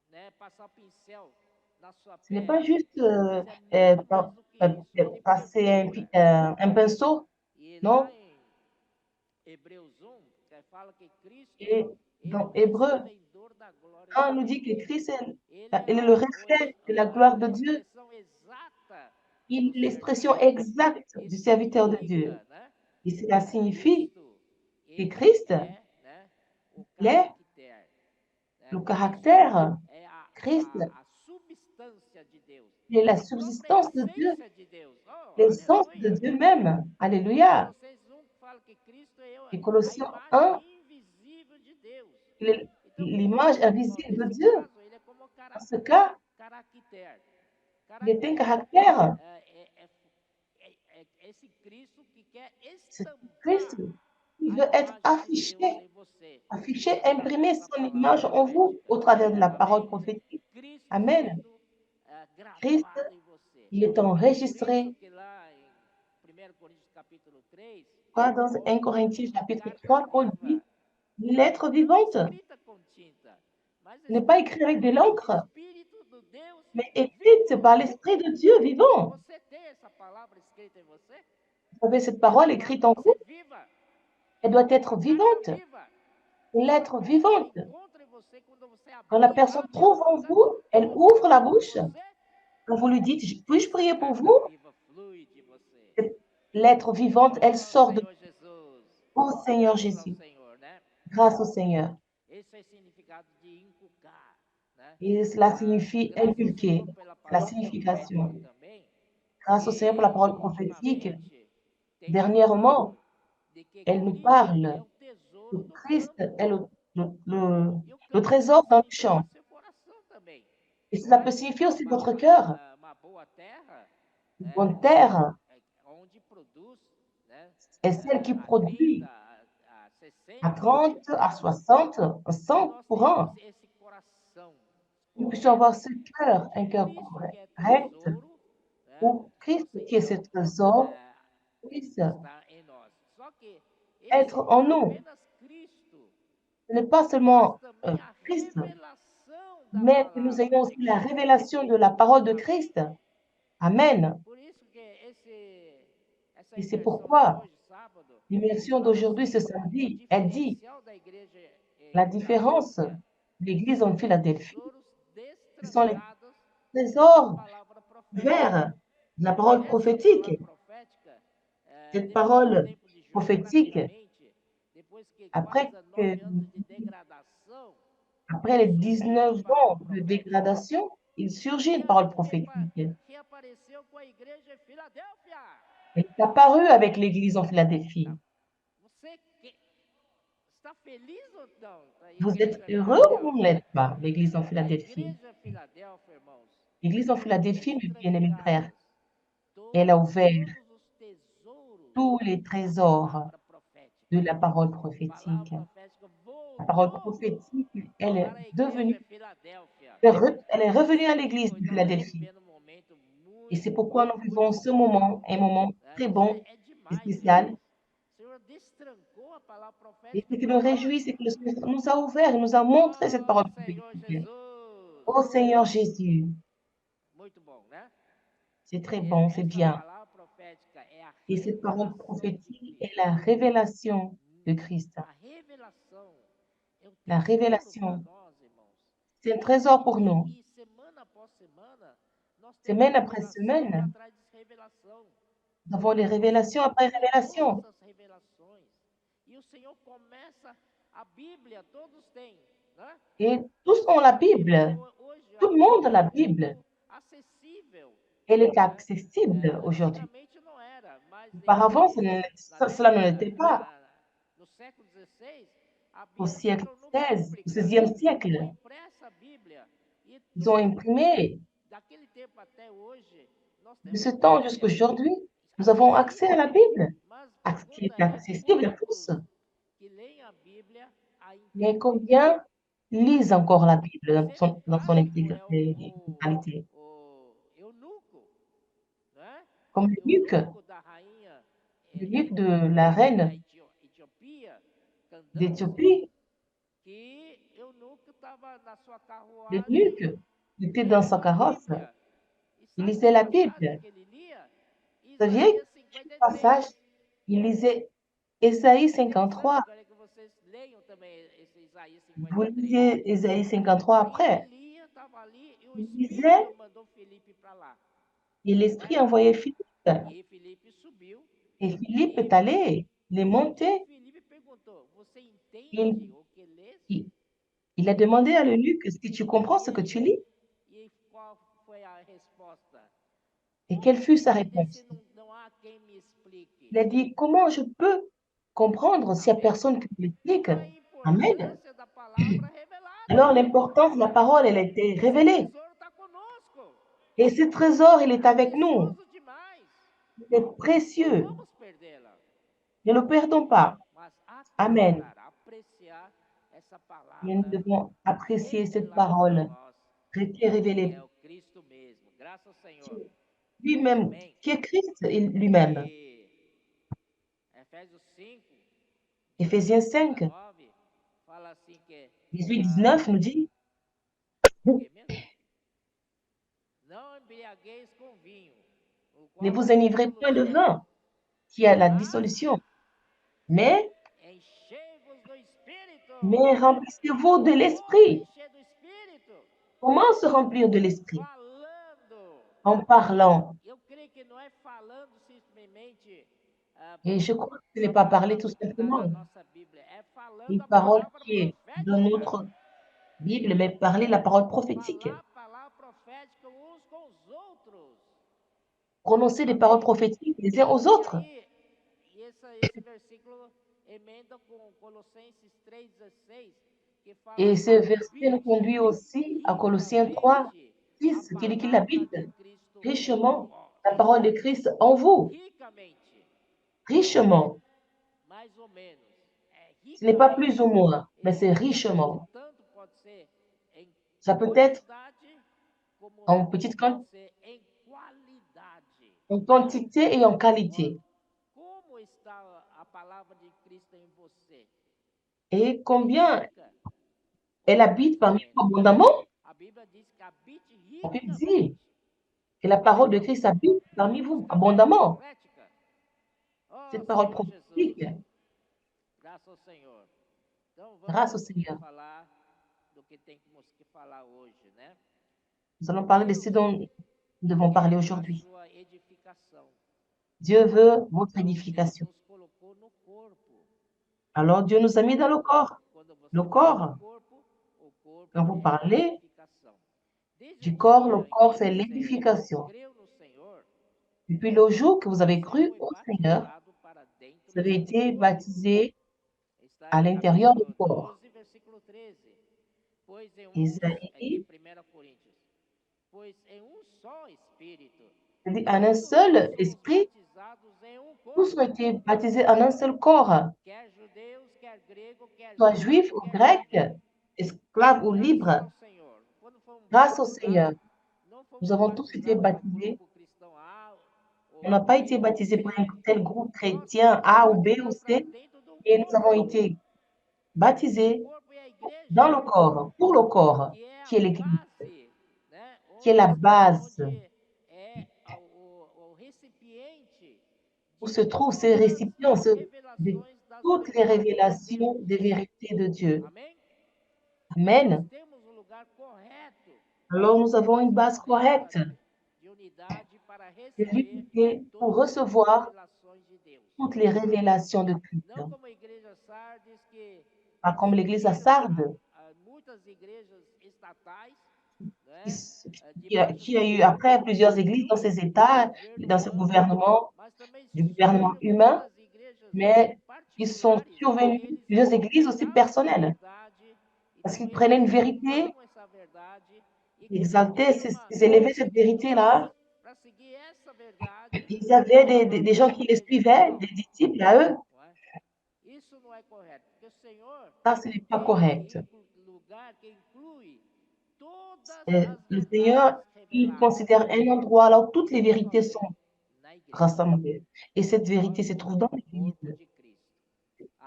S2: né, passar o pincel na sua
S1: Ce n'est pas
S2: pele,
S1: juste
S2: mas é muito mais do que isso. Te
S1: passer
S2: perfura.
S1: un pinceau,
S2: E lá
S1: non?
S2: em Hebreus 1, que fala que Cristo,
S1: Et
S2: ele é
S1: dans
S2: o
S1: Hébreu
S2: resplendor da glória de
S1: 1 nous
S2: Deus.
S1: dit que Christ
S2: Ele é
S1: est le reflet de la gloire de
S2: a
S1: Dieu.
S2: expressão exata
S1: Il
S2: do
S1: est l'expression
S2: serviço.
S1: exacte
S2: E
S1: du serviteur de Dieu.
S2: significa, né,
S1: Et
S2: que
S1: cela signifie
S2: Cristo,
S1: que
S2: ele
S1: Christ,
S2: é, né, o
S1: il est
S2: caractere. Né?
S1: le
S2: Cristo
S1: caractère,
S2: é
S1: Christ,
S2: a substância de Deus.
S1: il est la
S2: É a própria
S1: subsistance de Dieu,
S2: essência de Deus. Oh,
S1: l'essence de
S2: aleluia!
S1: Dieu même. Alléluia.
S2: Colossenses 1 fala que Cristo é
S1: Et
S2: a
S1: Colossiens
S2: imagem
S1: 1,
S2: invisível de Deus.
S1: il est
S2: Então,
S1: l'image
S2: Cristo,
S1: invisible de
S2: nesse
S1: Dieu.
S2: caso, ele é como
S1: En ce cas,
S2: caractere.
S1: il est un
S2: Caractere
S1: caractère.
S2: é esse Cristo que quer
S1: C'est Christ
S2: estampar
S1: qui
S2: a
S1: veut être
S2: imagem de Deus
S1: affiché,
S2: em você
S1: affiché, imprimer
S2: através da
S1: son
S2: palavra
S1: image en vous
S2: profética.
S1: au travers de la parole
S2: Amém?
S1: prophétique.
S2: Cristo
S1: Amen.
S2: sendo
S1: Christ,
S2: gravado em você.
S1: il est
S2: Por isso
S1: enregistré.
S2: que lá em 1 Coríntios capítulo 3,
S1: Quoi, dans 1
S2: Paulo diz que
S1: Corinthiens
S2: uma
S1: chapitre
S2: carta
S1: 3, Paul dit,
S2: viva,
S1: une lettre
S2: não
S1: vivante,
S2: escrita com tinta, mas
S1: n'est pas
S2: escrita
S1: écrite avec de
S2: pelo
S1: l'encre,
S2: Espírito do Deus
S1: mais écrite
S2: vivo.
S1: par l'Esprit de Dieu vivant.
S2: Você tem essa palavra escrita em você?
S1: Vous savez, cette
S2: E essa
S1: parole
S2: palavra
S1: écrite
S2: tem
S1: en
S2: que
S1: vous,
S2: ser viva.
S1: elle doit être
S2: Uma carta
S1: vivante,
S2: viva.
S1: une
S2: Quando a
S1: lettre
S2: pessoa
S1: vivante.
S2: encontra em você, quando você
S1: Quand la
S2: abrir,
S1: personne
S2: abre a
S1: trouve en
S2: boca,
S1: vous, elle
S2: quando você
S1: ouvre la
S2: ora por
S1: bouche.
S2: você,
S1: Quand vous lui dites, puis-je
S2: essa
S1: prier pour
S2: carta
S1: vous?
S2: viva flui de você.
S1: Cette lettre vivante, elle
S2: Oh,
S1: sort de
S2: Senhor Jesus.
S1: au Seigneur
S2: Graças ao
S1: Jésus,
S2: Senhor, né?
S1: grâce au Seigneur.
S2: Esse é o significado de inculcar, né?
S1: Et cela signifie
S2: Graças ao
S1: inculquer,
S2: Senhor pela
S1: c'est la
S2: palavra profética
S1: signification.
S2: também,
S1: Grâce au Seigneur pour la
S2: que
S1: parole prophétique,
S2: ultimamente tem
S1: dernièrement,
S2: falado de que
S1: elle nous
S2: Cristo é
S1: parle
S2: o
S1: que
S2: tesouro do
S1: Christ
S2: campo.
S1: est
S2: E o
S1: le
S2: campo
S1: trésor
S2: pode
S1: dans le
S2: significar
S1: champ.
S2: seu coração também,
S1: Et
S2: não
S1: cela
S2: é?
S1: peut signifier aussi votre
S2: Uma,
S1: cœur,
S2: uma boa terra
S1: une
S2: é,
S1: bonne terre,
S2: onde produz, né,
S1: est celle qui
S2: a 30,
S1: produit
S2: a 60,
S1: à
S2: a
S1: 30,
S2: 100
S1: à
S2: por um.
S1: 60, à
S2: Que
S1: 100
S2: nós
S1: pour
S2: tenhamos
S1: un.
S2: esse coração
S1: Nous puissions
S2: correto,
S1: avoir ce cœur,
S2: onde
S1: un cœur
S2: Cristo, que é
S1: correct,
S2: tesouro, né,
S1: où Christ,
S2: possa
S1: qui est ce
S2: então
S1: trésor, puisse
S2: estar em nós. Só que esse
S1: être en
S2: não é
S1: nous.
S2: apenas Cristo,
S1: Ce n'est pas
S2: mas
S1: seulement
S2: também a
S1: Christ,
S2: revelação da
S1: mais que nous
S2: palavra
S1: ayons
S2: de
S1: aussi la
S2: Cristo.
S1: révélation de la parole de
S2: Amém?
S1: Christ. Amen.
S2: Por isso que essa
S1: Et c'est
S2: imersão de
S1: pourquoi
S2: hoje, sábado,
S1: l'immersion
S2: fala
S1: d'aujourd'hui,
S2: assim,
S1: ce
S2: o
S1: samedi, elle dit
S2: diferencial da igreja
S1: la
S2: em
S1: différence
S2: Filadélfia
S1: de l'Église en
S2: são os
S1: Philadelphie,
S2: tesouros
S1: ce sont les
S2: destrancados da
S1: trésors
S2: palavra profética.
S1: verts de la parole
S2: Essa palavra
S1: prophétique.
S2: profética,
S1: Cette
S2: depois do
S1: parole
S2: tempo de João,
S1: prophétique,
S2: praticamente, depois que quase
S1: après,
S2: 19 anos de degradação,
S1: après les
S2: surgiu a
S1: 19
S2: palavra
S1: ans de
S2: profética.
S1: dégradation, il surgit
S2: E
S1: une parole prophétique.
S2: reapareceu com a igreja em Filadélfia.
S1: Elle est apparue avec l'Église en Philadelphie.
S2: Você está feliz ou não? A
S1: Vous êtes
S2: igreja em
S1: heureux ou vous ne
S2: Filadélfia.
S1: l'êtes pas, l'Église en
S2: A
S1: Philadelphie?
S2: igreja em Filadélfia, irmãos,
S1: L'Église en
S2: tem
S1: Philadelphie, mes bien-aimés frères,
S2: destrancados
S1: elle a
S2: todos
S1: ouvert
S2: os tesouros
S1: tous les
S2: da
S1: trésors
S2: palavra profética.
S1: de la parole
S2: A palavra
S1: prophétique.
S2: profética
S1: La parole
S2: voltou
S1: prophétique, elle est
S2: para a igreja
S1: devenue,
S2: em Filadélfia.
S1: elle est
S2: Por
S1: revenue
S2: isso
S1: à
S2: que
S1: l'Église de
S2: nós estamos
S1: Philadelphie.
S2: vivendo um momento
S1: Et c'est
S2: muito
S1: pourquoi
S2: bom,
S1: nous
S2: muito
S1: vivons ce
S2: especial.
S1: moment, un moment très
S2: Isso
S1: bon
S2: é
S1: et
S2: demais,
S1: spécial.
S2: irmãos. O Senhor destrancou a palavra
S1: Et ce qui nous réjouit, c'est que le Seigneur nous a ouvert, il nous a montré cette
S2: Oh,
S1: parole
S2: Senhor
S1: prophétique.
S2: Jesus!
S1: Ô Seigneur Jésus,
S2: Muito bom, né?
S1: c'est très bon, c'est
S2: Essa
S1: bien.
S2: palavra profética é a
S1: Et cette parole
S2: revelação de
S1: prophétique est
S2: Cristo.
S1: la révélation de Christ.
S2: A revelação é um
S1: La
S2: tesouro para
S1: révélation,
S2: nós, irmãos.
S1: c'est un trésor pour nous.
S2: E semana após semana, nós temos
S1: Semaine après
S2: revelação
S1: semaine,
S2: atrás de revelação.
S1: nous avons des
S2: Nós
S1: révélations après
S2: recebemos
S1: révélations.
S2: todas as revelações. E o Senhor começa a Bíblia, todos têm, né?
S1: Et tous ont la Bible.
S2: Hoje a
S1: Tout le monde a
S2: Bíblia
S1: la
S2: é
S1: Bible.
S2: muito acessível,
S1: Elle est
S2: né?
S1: accessible aujourd'hui.
S2: Antigamente não era, mas
S1: Auparavant,
S2: na
S1: cela ne
S2: década,
S1: l'était pas.
S2: no século XVI, a
S1: Au
S2: Bíblia se
S1: siècle
S2: tornou
S1: XVI, au
S2: pública.
S1: XVIe
S2: Foi
S1: siècle,
S2: impressa a Bíblia. E
S1: ils ont imprimé.
S2: daquele tempo até hoje, nós
S1: De
S2: temos
S1: ce temps jusqu'à
S2: Bíblia
S1: aujourd'hui, nous avons accès à
S2: acessível.
S1: la Bible,
S2: Mas
S1: qui
S2: pergunta
S1: est
S2: é
S1: accessible à tous.
S2: quantos que leem a Bíblia a
S1: Mais
S2: inteira.
S1: combien lisent encore la Bible
S2: Um exemplo
S1: dans son
S2: clássico é
S1: intégralité?
S2: o eunuco, né?
S1: Comme
S2: Eunuco da rainha
S1: l'eunuque de la
S2: da
S1: reine
S2: Etiópia, Candace,
S1: d'Éthiopie,
S2: que eunuco estava na sua carruagem
S1: l'eunuque était dans sa
S2: lendo a
S1: carrosse,
S2: Bíblia. E
S1: il
S2: sabe
S1: lisait
S2: que
S1: la
S2: passagem
S1: Bible.
S2: que ele lia?
S1: Vous saviez,
S2: Isaías
S1: quel
S2: 53.
S1: passage? Il lisait Ésaïe
S2: É interessante,
S1: 53.
S2: eu quero que vocês leiam também esse Isaías
S1: Vous
S2: 53.
S1: lisez Ésaïe 53
S2: Aí ele
S1: après.
S2: lia, estava ali, e o
S1: Il lisait
S2: Espírito mandou Felipe para lá.
S1: et
S2: Né?
S1: l'Esprit envoyait Philippe.
S2: E Felipe subiu.
S1: Et Philippe est
S2: E
S1: allé, il est monté.
S2: Felipe perguntou: Você
S1: Il,
S2: entende o que lês?
S1: il, il a demandé à l'eunuque, est-ce que tu comprends ce que tu lis?
S2: E qual foi a resposta?
S1: Et quelle
S2: Como
S1: fut sa
S2: entender se
S1: réponse?
S2: não há quem me explique?
S1: Il a dit, comment je peux comprendre s'il n'y a
S2: Amém.
S1: personne qui m'explique?
S2: Então a
S1: Amen.
S2: importância da palavra revelada.
S1: Alors l'importance de la parole, elle a été
S2: Esse
S1: révélée.
S2: tesouro está conosco.
S1: Et ce trésor, il est
S2: É
S1: avec nous.
S2: precioso demais.
S1: Il est
S2: Não
S1: précieux.
S2: vamos perdê-la.
S1: Ne le perdons pas.
S2: Mas
S1: Amen.
S2: atesorar, apreciar essa
S1: Mais nous
S2: palavra
S1: devons apprécier cette
S2: revelada para
S1: parole
S2: nós,
S1: qui est
S2: que
S1: révélée.
S2: é o Cristo mesmo. Graças ao Senhor.
S1: Lui-même,
S2: Amém.
S1: qui est Christ lui-même.
S2: E Efésios 5,
S1: Éphésiens 5,
S2: 19, fala assim que
S1: 18-19 nous dit,
S2: que mesmo? Não embriagueis com vinho, o
S1: ne
S2: qual
S1: vous
S2: é
S1: enivrez point de
S2: dissolução,
S1: vin, qui a la
S2: mas
S1: dissolution, mais,
S2: enchei-vos do Espírito.
S1: remplissez-vous de
S2: Como
S1: l'esprit.
S2: encher do Espírito?
S1: Comment se remplir de l'esprit?
S2: Falando.
S1: En parlant.
S2: Eu creio que não é falando simplesmente
S1: Et je crois que ce n'est pas parler
S2: palavra
S1: tout
S2: que está na
S1: simplement
S2: nossa Bíblia, é falando
S1: une
S2: a
S1: parole
S2: palavra
S1: qui est dans
S2: profética.
S1: notre Bible, mais parler la parole prophétique.
S2: Falar a palavra profética uns com os outros.
S1: Prononcer des paroles prophétiques les uns aux autres.
S2: E esse versículo emenda com Colossenses 3,16, que fala
S1: Et ce verset nous conduit aussi à Colossiens 3, 6, qui dit qu'il habite richement la parole de Christ en vous.
S2: ricamente,
S1: Richement.
S2: mais ou menos,
S1: Ce n'est pas
S2: ricamente.
S1: plus ou moins, mais c'est
S2: Ricamente,
S1: richement.
S2: tanto pode ser em
S1: Ça peut être
S2: quantidade como
S1: en petite
S2: pode ser em qualidade.
S1: en quantité et en qualité.
S2: Como está a palavra de Cristo em você?
S1: Et combien
S2: Rica
S1: elle habite parmi vous abondamment?
S2: A Bíblia diz que habite
S1: La Bible
S2: ricamente.
S1: dit que la parole de Christ habite parmi vous abondamment.
S2: Profética. Oh,
S1: Cette parole
S2: Senhor
S1: prophétique,
S2: Jesus. Graças ao Senhor. Então
S1: grâce au
S2: vamos
S1: Seigneur.
S2: falar do que temos que falar hoje, né?
S1: Nous allons parler de ce dont nous devons parler
S2: A
S1: aujourd'hui.
S2: sua edificação.
S1: Dieu veut votre
S2: Então, Deus
S1: édification.
S2: nos colocou no corpo.
S1: Alors Dieu nous a mis dans le corps.
S2: Quando você
S1: Le
S2: fala
S1: corps,
S2: do corpo, o corpo
S1: quand vous
S2: é
S1: parlez
S2: edificação. Desde
S1: du
S2: o
S1: corps,
S2: dia
S1: le
S2: em
S1: corps,
S2: que
S1: c'est
S2: você
S1: l'édification.
S2: creu no Senhor,
S1: Depuis le jour que vous avez
S2: você
S1: cru
S2: foi
S1: au Seigneur,
S2: batizado para dentro
S1: vous avez
S2: do
S1: été
S2: corpo.
S1: baptisé
S2: Está
S1: à
S2: em
S1: l'intérieur du
S2: capítulo
S1: corps.
S2: 12, versículo 13. Pois em aqui
S1: Isaïe,
S2: 1 Coríntios. Pois em só Espírito,
S1: c'est-à-dire en un
S2: todos
S1: seul
S2: nós somos
S1: esprit,
S2: batizados em
S1: tous ont
S2: corpo,
S1: été baptisés en un seul corps,
S2: quer judeus, quer grego, quer
S1: soit juif
S2: escravo,
S1: ou
S2: quer
S1: grec,
S2: livre.
S1: esclave ou
S2: Graças
S1: libre.
S2: ao Senhor. Quando fomos
S1: Grâce au
S2: batizados,
S1: Seigneur,
S2: não fomos
S1: nous avons tous été
S2: batizados no
S1: baptisés.
S2: grupo cristão A
S1: On
S2: ou
S1: n'a pas été
S2: B ou
S1: baptisés par
S2: C.
S1: un tel groupe
S2: Nós
S1: chrétien
S2: fomos
S1: A ou B ou
S2: batizados para
S1: C.
S2: dentro do
S1: et nous avons été
S2: esse
S1: baptisés
S2: corpo é a igreja,
S1: dans le corps, pour le corps,
S2: que é a
S1: qui est l'Église,
S2: base, né?
S1: qui est la base
S2: Onde é o recipiente
S1: où
S2: de
S1: se trouvent ces
S2: todas
S1: récipients
S2: as
S1: de
S2: revelações das
S1: toutes les
S2: verdades de
S1: révélations
S2: Deus.
S1: des vérités de Dieu.
S2: Amém? Nós
S1: Amen.
S2: temos um lugar correto,
S1: Alors nous avons une base
S2: correta
S1: correcte
S2: de unidade para
S1: de
S2: receber
S1: l'unité pour
S2: todas as
S1: recevoir
S2: revelações de Deus.
S1: toutes les révélations de Christ.
S2: Não como a igreja Sardes que
S1: Pas comme l'Église à
S2: surgiram
S1: Sardes,
S2: muitas igrejas estatais,
S1: qui,
S2: né,
S1: qui
S2: debaixo
S1: a
S2: do
S1: eu après plusieurs églises
S2: governo
S1: dans ces États,
S2: governo
S1: dans ce
S2: humano,
S1: gouvernement,
S2: mas também
S1: du gouvernement
S2: surgiram
S1: humain,
S2: muitas igrejas
S1: mais ils sont
S2: particulares
S1: survenus
S2: que eles
S1: plusieurs églises aussi
S2: exaltavam a
S1: personnelles,
S2: verdade e
S1: parce qu'ils
S2: também
S1: prenaient une vérité,
S2: exaltavam essa verdade e
S1: ils
S2: queriam
S1: exaltaient,
S2: ter uma
S1: ils élevaient cette
S2: multidões
S1: vérité-là.
S2: para seguir essa verdade
S1: Ils
S2: e
S1: avaient des
S2: chamavam
S1: gens
S2: de
S1: qui les
S2: igreja
S1: suivaient,
S2: local,
S1: des disciples à eux.
S2: não é? Isso não é correto, porque o Senhor
S1: Ça, ce n'est pas
S2: tem
S1: correct.
S2: lugar que inclui todas
S1: Et
S2: as
S1: le Seigneur,
S2: verdades
S1: il
S2: reveladas,
S1: considère un endroit là où toutes les
S2: tão
S1: vérités sont
S2: somente na igreja.
S1: rassemblées. Et cette
S2: Nós
S1: vérité se trouve
S2: somos
S1: dans
S2: o
S1: l'Église.
S2: corpo de Cristo.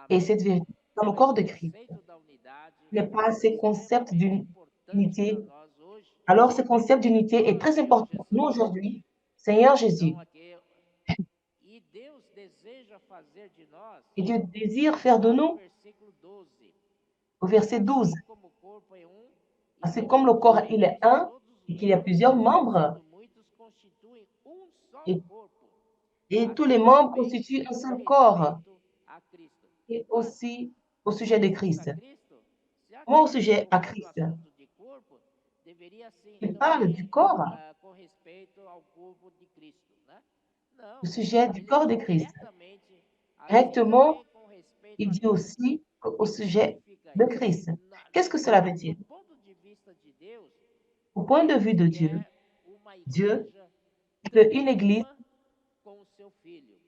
S1: Et
S2: Amém?
S1: cette vérité dans le
S2: Então,
S1: corps
S2: esse
S1: de Christ.
S2: conceito da unidade
S1: Il n'est pas
S2: é
S1: ce concept
S2: extremamente importante para
S1: d'unité.
S2: nós hoje.
S1: Alors, ce concept d'unité est
S2: Ó
S1: très
S2: Senhor
S1: important pour nous
S2: Jesus.
S1: aujourd'hui. Seigneur
S2: Então,
S1: Jésus,
S2: aqui, e Deus deseja fazer de nós,
S1: et Dieu désire faire de
S2: está no
S1: nous,
S2: versículo 12,
S1: au
S2: que
S1: verset 12,
S2: assim como o corpo é um e
S1: parce que
S2: tem
S1: comme le corps,
S2: muitos
S1: il est
S2: membros,
S1: un,
S2: todos os
S1: et qu'il y a
S2: membros,
S1: plusieurs membres,
S2: sendo muitos, constituem um só
S1: et,
S2: corpo.
S1: et tous les
S2: Assim
S1: membres
S2: também
S1: constituent un
S2: com
S1: seul corps,
S2: respeito a Cristo.
S1: et
S2: Ora,
S1: aussi au
S2: com
S1: sujet de
S2: respeito a
S1: Christ.
S2: Cristo, já
S1: Moi, au
S2: que
S1: sujet à
S2: tocando o
S1: Christ,
S2: assunto de corpo, deveria sim
S1: il parle
S2: também
S1: du corps,
S2: com respeito ao corpo de Cristo, né?
S1: au
S2: Não,
S1: sujet du
S2: ele
S1: corps de
S2: diz
S1: Christ.
S2: diretamente, assim
S1: Directement,
S2: também com respeito
S1: il
S2: a
S1: dit
S2: Cristo.
S1: aussi au
S2: O que
S1: sujet
S2: significa
S1: de
S2: isso?
S1: Christ. Qu'est-ce que cela veut
S2: Do
S1: dire?
S2: ponto de vista de Deus,
S1: Au point de
S2: Deus
S1: vue de Dieu,
S2: quer uma
S1: Dieu
S2: igreja
S1: veut
S2: tão uma com o seu filho.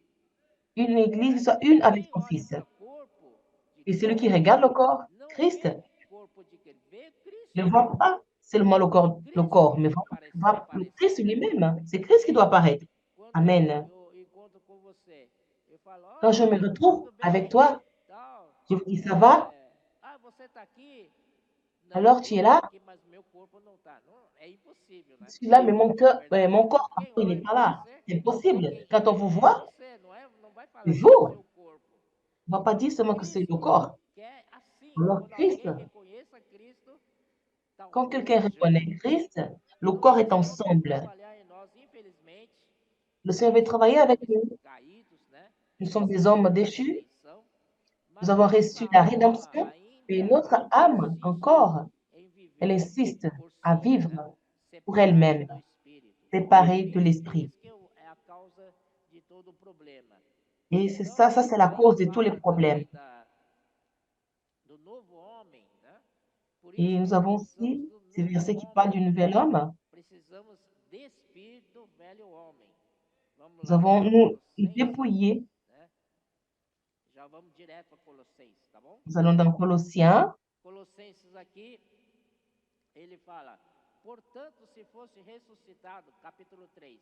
S1: une église
S2: Né?
S1: soit une avec
S2: Quem
S1: son
S2: olha
S1: Fils.
S2: para o corpo de
S1: Et celui qui
S2: Cristo
S1: regarde le corps,
S2: não
S1: Christ,
S2: vê o corpo de quem vê
S1: ne
S2: Cristo.
S1: voit pas seulement le
S2: Cristo
S1: corps,
S2: que
S1: mais
S2: tem
S1: voit,
S2: que
S1: voit le Christ
S2: aparecer.
S1: lui-même. C'est Christ qui
S2: Amém?
S1: doit apparaître.
S2: Quando
S1: Amen.
S2: eu encontro com você, eu falo,
S1: Quand je
S2: ó,
S1: me retrouve
S2: tudo
S1: avec
S2: bem,
S1: toi,
S2: tal.
S1: je vous dis, ça va?
S2: Você está aqui? Não,
S1: Alors tu
S2: eu
S1: es
S2: estou
S1: là?
S2: aqui, mas meu corpo não está. Não, é impossível,
S1: Je
S2: né?
S1: suis là, mais
S2: Não é verdade?
S1: mon corps,
S2: Quem
S1: il n'est
S2: olha
S1: pas
S2: para
S1: là.
S2: você,
S1: C'est
S2: só
S1: possible.
S2: quem
S1: Quand on vous
S2: vê é
S1: voit,
S2: você, não vai falar
S1: c'est
S2: que é o
S1: vous.
S2: seu corpo.
S1: On ne va pas dire seulement que c'est le
S2: Cristo
S1: corps.
S2: quer assim,
S1: Alors
S2: quando
S1: Christ,
S2: alguém reconheça Cristo, está o
S1: quand quelqu'un
S2: corpo junto.
S1: reconnaît Christ, le
S2: Então,
S1: corps
S2: o
S1: est
S2: Senhor quer
S1: ensemble.
S2: trabalhar em nós, infelizmente.
S1: Le Seigneur veut
S2: Nós somos
S1: travailler avec
S2: homens
S1: nous.
S2: caídos, né?
S1: Nous sommes des hommes
S2: Recebemos a
S1: déchus.
S2: redenção,
S1: Nous
S2: mas a
S1: avons
S2: nossa
S1: reçu la
S2: alma
S1: rédemption, mais
S2: ainda
S1: notre âme,
S2: insiste
S1: encore,
S2: em
S1: elle
S2: viver
S1: insiste
S2: por
S1: à
S2: si,
S1: vivre
S2: né?
S1: pour
S2: Separada
S1: elle-même,
S2: do Espírito.
S1: séparée de
S2: Isso,
S1: l'esprit.
S2: esse que é a causa de todo o problema.
S1: Et c'est
S2: Então,
S1: ça, c'est la
S2: aí
S1: cause de tous les
S2: fala
S1: problèmes.
S2: também do novo homem, né? Por
S1: Et
S2: isso
S1: nous
S2: nós
S1: avons
S2: precisamos
S1: aussi
S2: do
S1: ces
S2: novo
S1: versets qui parlent
S2: homem.
S1: du nouvel homme.
S2: Precisamos despir do velho homem. Vamos
S1: Nous
S2: lá
S1: avons
S2: para
S1: nous
S2: Colossenses,
S1: dépouiller.
S2: né? Já vamos direto para Colossenses, tá bom?
S1: Nous allons dans Colossiens.
S2: Colossenses aqui, ele fala, portanto, se fosse ressuscitado, capítulo 3,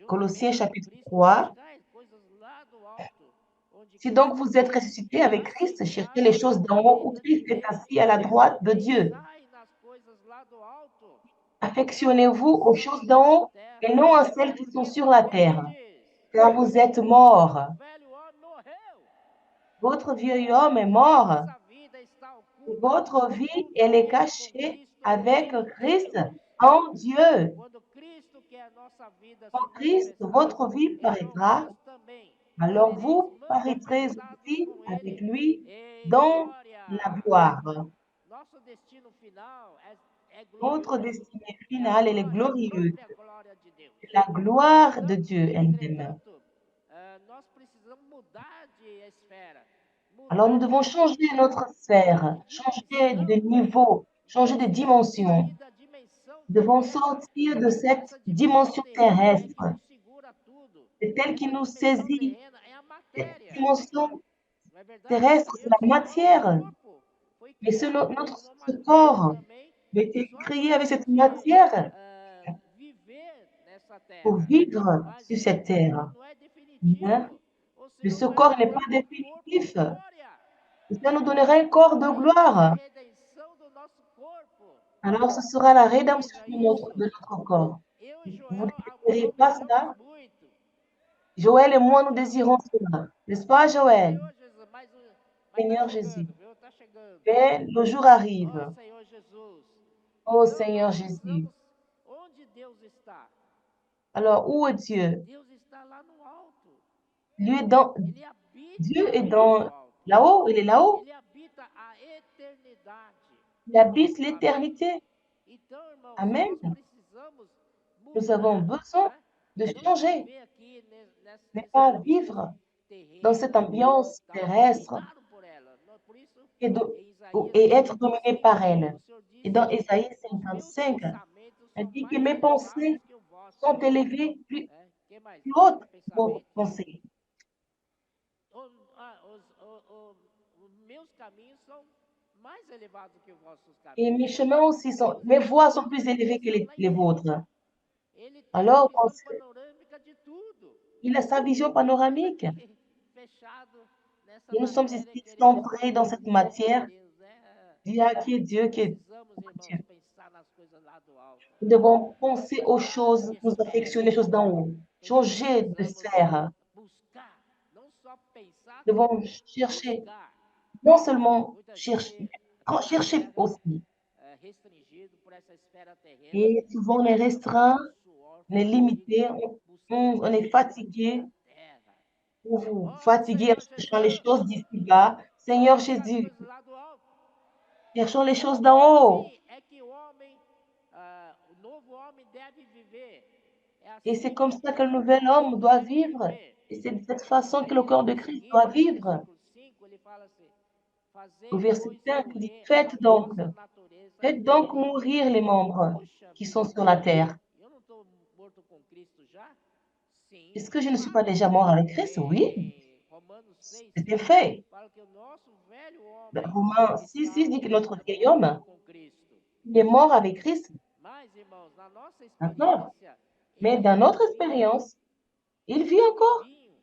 S1: Colossiens
S2: juntamente com
S1: chapitre
S2: Cristo,
S1: 3.
S2: buscai coisas lá do alto, onde
S1: Si donc
S2: Cristo
S1: vous êtes ressuscité avec Christ, cherchez les
S2: assentado à
S1: choses d'en haut où
S2: direita de
S1: Christ est
S2: Deus.
S1: assis à la droite de Dieu.
S2: Pensai nas coisas lá do alto,
S1: Affectionnez-vous
S2: não
S1: aux
S2: as que
S1: choses
S2: são
S1: d'en
S2: aqui na
S1: haut et non
S2: terra,
S1: à celles qui sont
S2: porque
S1: sur la terre,
S2: morrestes.
S1: car vous êtes
S2: O
S1: morts.
S2: velho homem morreu.
S1: Votre vieil homme est mort.
S2: Nossa vida está
S1: Votre vie, elle est
S2: juntamente com
S1: cachée
S2: Cristo
S1: avec
S2: em
S1: Christ
S2: Deus.
S1: en Dieu.
S2: Quando Cristo, que é a nossa vida, se
S1: Quand Christ,
S2: manifestar,
S1: votre vie
S2: então
S1: paraîtra,
S2: vós também
S1: alors
S2: sereis
S1: vous paraîtrez
S2: manifestados
S1: aussi
S2: com
S1: avec
S2: Ele
S1: lui
S2: em
S1: dans la
S2: glória.
S1: gloire.
S2: Nosso destino final é
S1: Notre
S2: glorioso.
S1: destinée
S2: É a
S1: finale, elle est
S2: glória, a
S1: glorieuse.
S2: própria glória de Deus.
S1: C'est la gloire de Dieu elle-même.
S2: Entretanto, nós precisamos mudar de esfera,
S1: Alors nous
S2: mudar
S1: devons changer notre
S2: de
S1: sphère, changer de
S2: dimensão.
S1: niveau, changer de
S2: Precisamos
S1: dimension.
S2: sair da dimensão
S1: Nous devons
S2: terrena,
S1: sortir de cette
S2: essa dimensão
S1: dimension
S2: terrena é que
S1: terrestre.
S2: nos segura tudo.
S1: C'est elle qui
S2: Essa
S1: nous
S2: dimensão
S1: saisit.
S2: terrena é a
S1: Cette
S2: matéria,
S1: dimension
S2: não é verdade?
S1: terrestre, c'est
S2: Deus
S1: la
S2: criou um
S1: matière.
S2: corpo, foi
S1: Mais
S2: criado
S1: notre
S2: com uma
S1: ce
S2: matéria
S1: corps
S2: também,
S1: a été
S2: só
S1: créé
S2: para
S1: avec cette
S2: poder
S1: matière
S2: viver nessa
S1: pour
S2: terra.
S1: vivre
S2: Mas
S1: sur
S2: isso
S1: cette terre.
S2: não é
S1: Mais
S2: definitivo. Ou
S1: Mais
S2: Senhor
S1: ce
S2: vai
S1: corps
S2: nos
S1: n'est
S2: dar
S1: pas
S2: um corpo
S1: définitif.
S2: glória.
S1: Le Seigneur nous donnera un corps de
S2: Essa é a
S1: gloire.
S2: redenção do nosso corpo.
S1: Alors, ce sera la
S2: Não
S1: rédemption
S2: veja
S1: de
S2: isso.
S1: notre corps.
S2: Eu e
S1: Vous
S2: Joel
S1: ne désirez pas
S2: almejamos
S1: cela?
S2: muito.
S1: Joël et moi, nous
S2: Mas,
S1: désirons cela. N'est-ce pas, Joël?
S2: Senhor Jesus, mas tá
S1: Seigneur Jésus.
S2: chegando, viu? Tá chegando.
S1: Mais le jour
S2: Ó
S1: arrive.
S2: Senhor Jesus.
S1: Oh
S2: Então nós
S1: Seigneur Jésus.
S2: precisamos. Onde Deus está?
S1: Alors, où est Dieu?
S2: Deus está lá no alto.
S1: Dieu est dans,
S2: Ele habita
S1: Dieu est
S2: lá no
S1: dans
S2: alto.
S1: là-haut, il est là-haut.
S2: Ele habita a eternidade.
S1: Il habite
S2: Amém?
S1: l'éternité.
S2: Então, irmãos,
S1: Amen.
S2: nós precisamos
S1: Nous avons
S2: mudar,
S1: besoin
S2: né?
S1: de
S2: Não
S1: changer,
S2: viver aqui
S1: mais
S2: nesse
S1: pas
S2: ambiente
S1: vivre dans cette
S2: terreno,
S1: ambiance
S2: tal,
S1: terrestre
S2: dominado por ela. Por isso,
S1: et,
S2: em Isaías
S1: et être dominé
S2: 55,
S1: par elle.
S2: o Senhor
S1: Et
S2: disse
S1: dans
S2: que
S1: Ésaïe
S2: os meus
S1: 55,
S2: pensamentos
S1: elle
S2: são
S1: dit que
S2: mais
S1: mes
S2: elevados
S1: pensées
S2: que o vosso.
S1: sont élevées
S2: Que mais?
S1: plus
S2: Que
S1: hautes
S2: outro
S1: que vos
S2: pensamento?
S1: pensées.
S2: Os meus caminhos são mais elevados que os vossos
S1: Et
S2: caminhos.
S1: mes chemins aussi sont,
S2: Deus
S1: mes
S2: ele
S1: voies sont
S2: tem
S1: plus
S2: uma
S1: élevées que
S2: visão lá em
S1: les vôtres.
S2: cima. Ele tem uma
S1: Alors,
S2: visão panorâmica de tudo.
S1: il a sa vision
S2: E nós
S1: panoramique.
S2: aqui fechados nessa
S1: Et nous sommes
S2: matéria,
S1: ici
S2: querendo
S1: centrés dans
S2: saber
S1: cette
S2: quem é
S1: matière.
S2: Deus.
S1: Dis à qui est Dieu, qui est
S2: Precisamos, irmãos,
S1: Dieu.
S2: pensar nas coisas lá do alto.
S1: Nous devons penser aux choses,
S2: De
S1: nous
S2: esfera.
S1: affectionner aux choses d'en haut. Changer de
S2: Precisamos
S1: sphère.
S2: buscar, não só pensar,
S1: Nous devons
S2: como
S1: chercher,
S2: buscar.
S1: non seulement
S2: Muita
S1: chercher,
S2: gente está na
S1: chercher
S2: terra
S1: aussi.
S2: restringido por essa esfera terrena.
S1: Et souvent, on est restreint,
S2: Suor,
S1: on est
S2: fadiga,
S1: limité, on est fatigué.
S2: terra.
S1: Vous vous
S2: Oh,
S1: fatiguez en
S2: Senhor
S1: cherchant les
S2: Jesus,
S1: choses d'ici-bas. Seigneur
S2: busca as
S1: Jésus,
S2: coisas lá do alto.
S1: cherchons les choses d'en haut.
S2: Assim é que o homem, o novo homem deve viver. É
S1: Et c'est
S2: assim
S1: comme ça
S2: que
S1: que
S2: o
S1: le
S2: corpo de
S1: nouvel homme
S2: Cristo
S1: doit
S2: deve
S1: vivre.
S2: viver.
S1: Et c'est de cette façon que le
S2: Aí,
S1: corps de
S2: em
S1: Christ
S2: seguida,
S1: doit
S2: no
S1: vivre.
S2: versículo 5, ele fala assim:
S1: Au
S2: Fazei,
S1: verset
S2: pois,
S1: 5, il dit,
S2: morrer a
S1: faites donc,
S2: vossa natureza
S1: faites donc
S2: terrena.
S1: mourir les membres
S2: Puxa
S1: qui sont
S2: vida,
S1: sur la terre.
S2: eu não estou morto com Cristo já? Sim,
S1: Est-ce que je ne suis pas
S2: claro.
S1: déjà mort avec Christ? Oui,
S2: Romanos 6,
S1: c'est fait.
S2: fala que o nosso velho
S1: Ben,
S2: homem
S1: Romains 6,
S2: está
S1: 6 dit que notre vieil
S2: morto
S1: homme,
S2: com Cristo.
S1: il est mort avec Christ.
S2: Mas, irmãos, na nossa
S1: D'accord.
S2: experiência,
S1: Mais
S2: ele
S1: dans
S2: ainda
S1: notre
S2: vive.
S1: expérience, il vit
S2: Ele é
S1: encore.
S2: vivinho.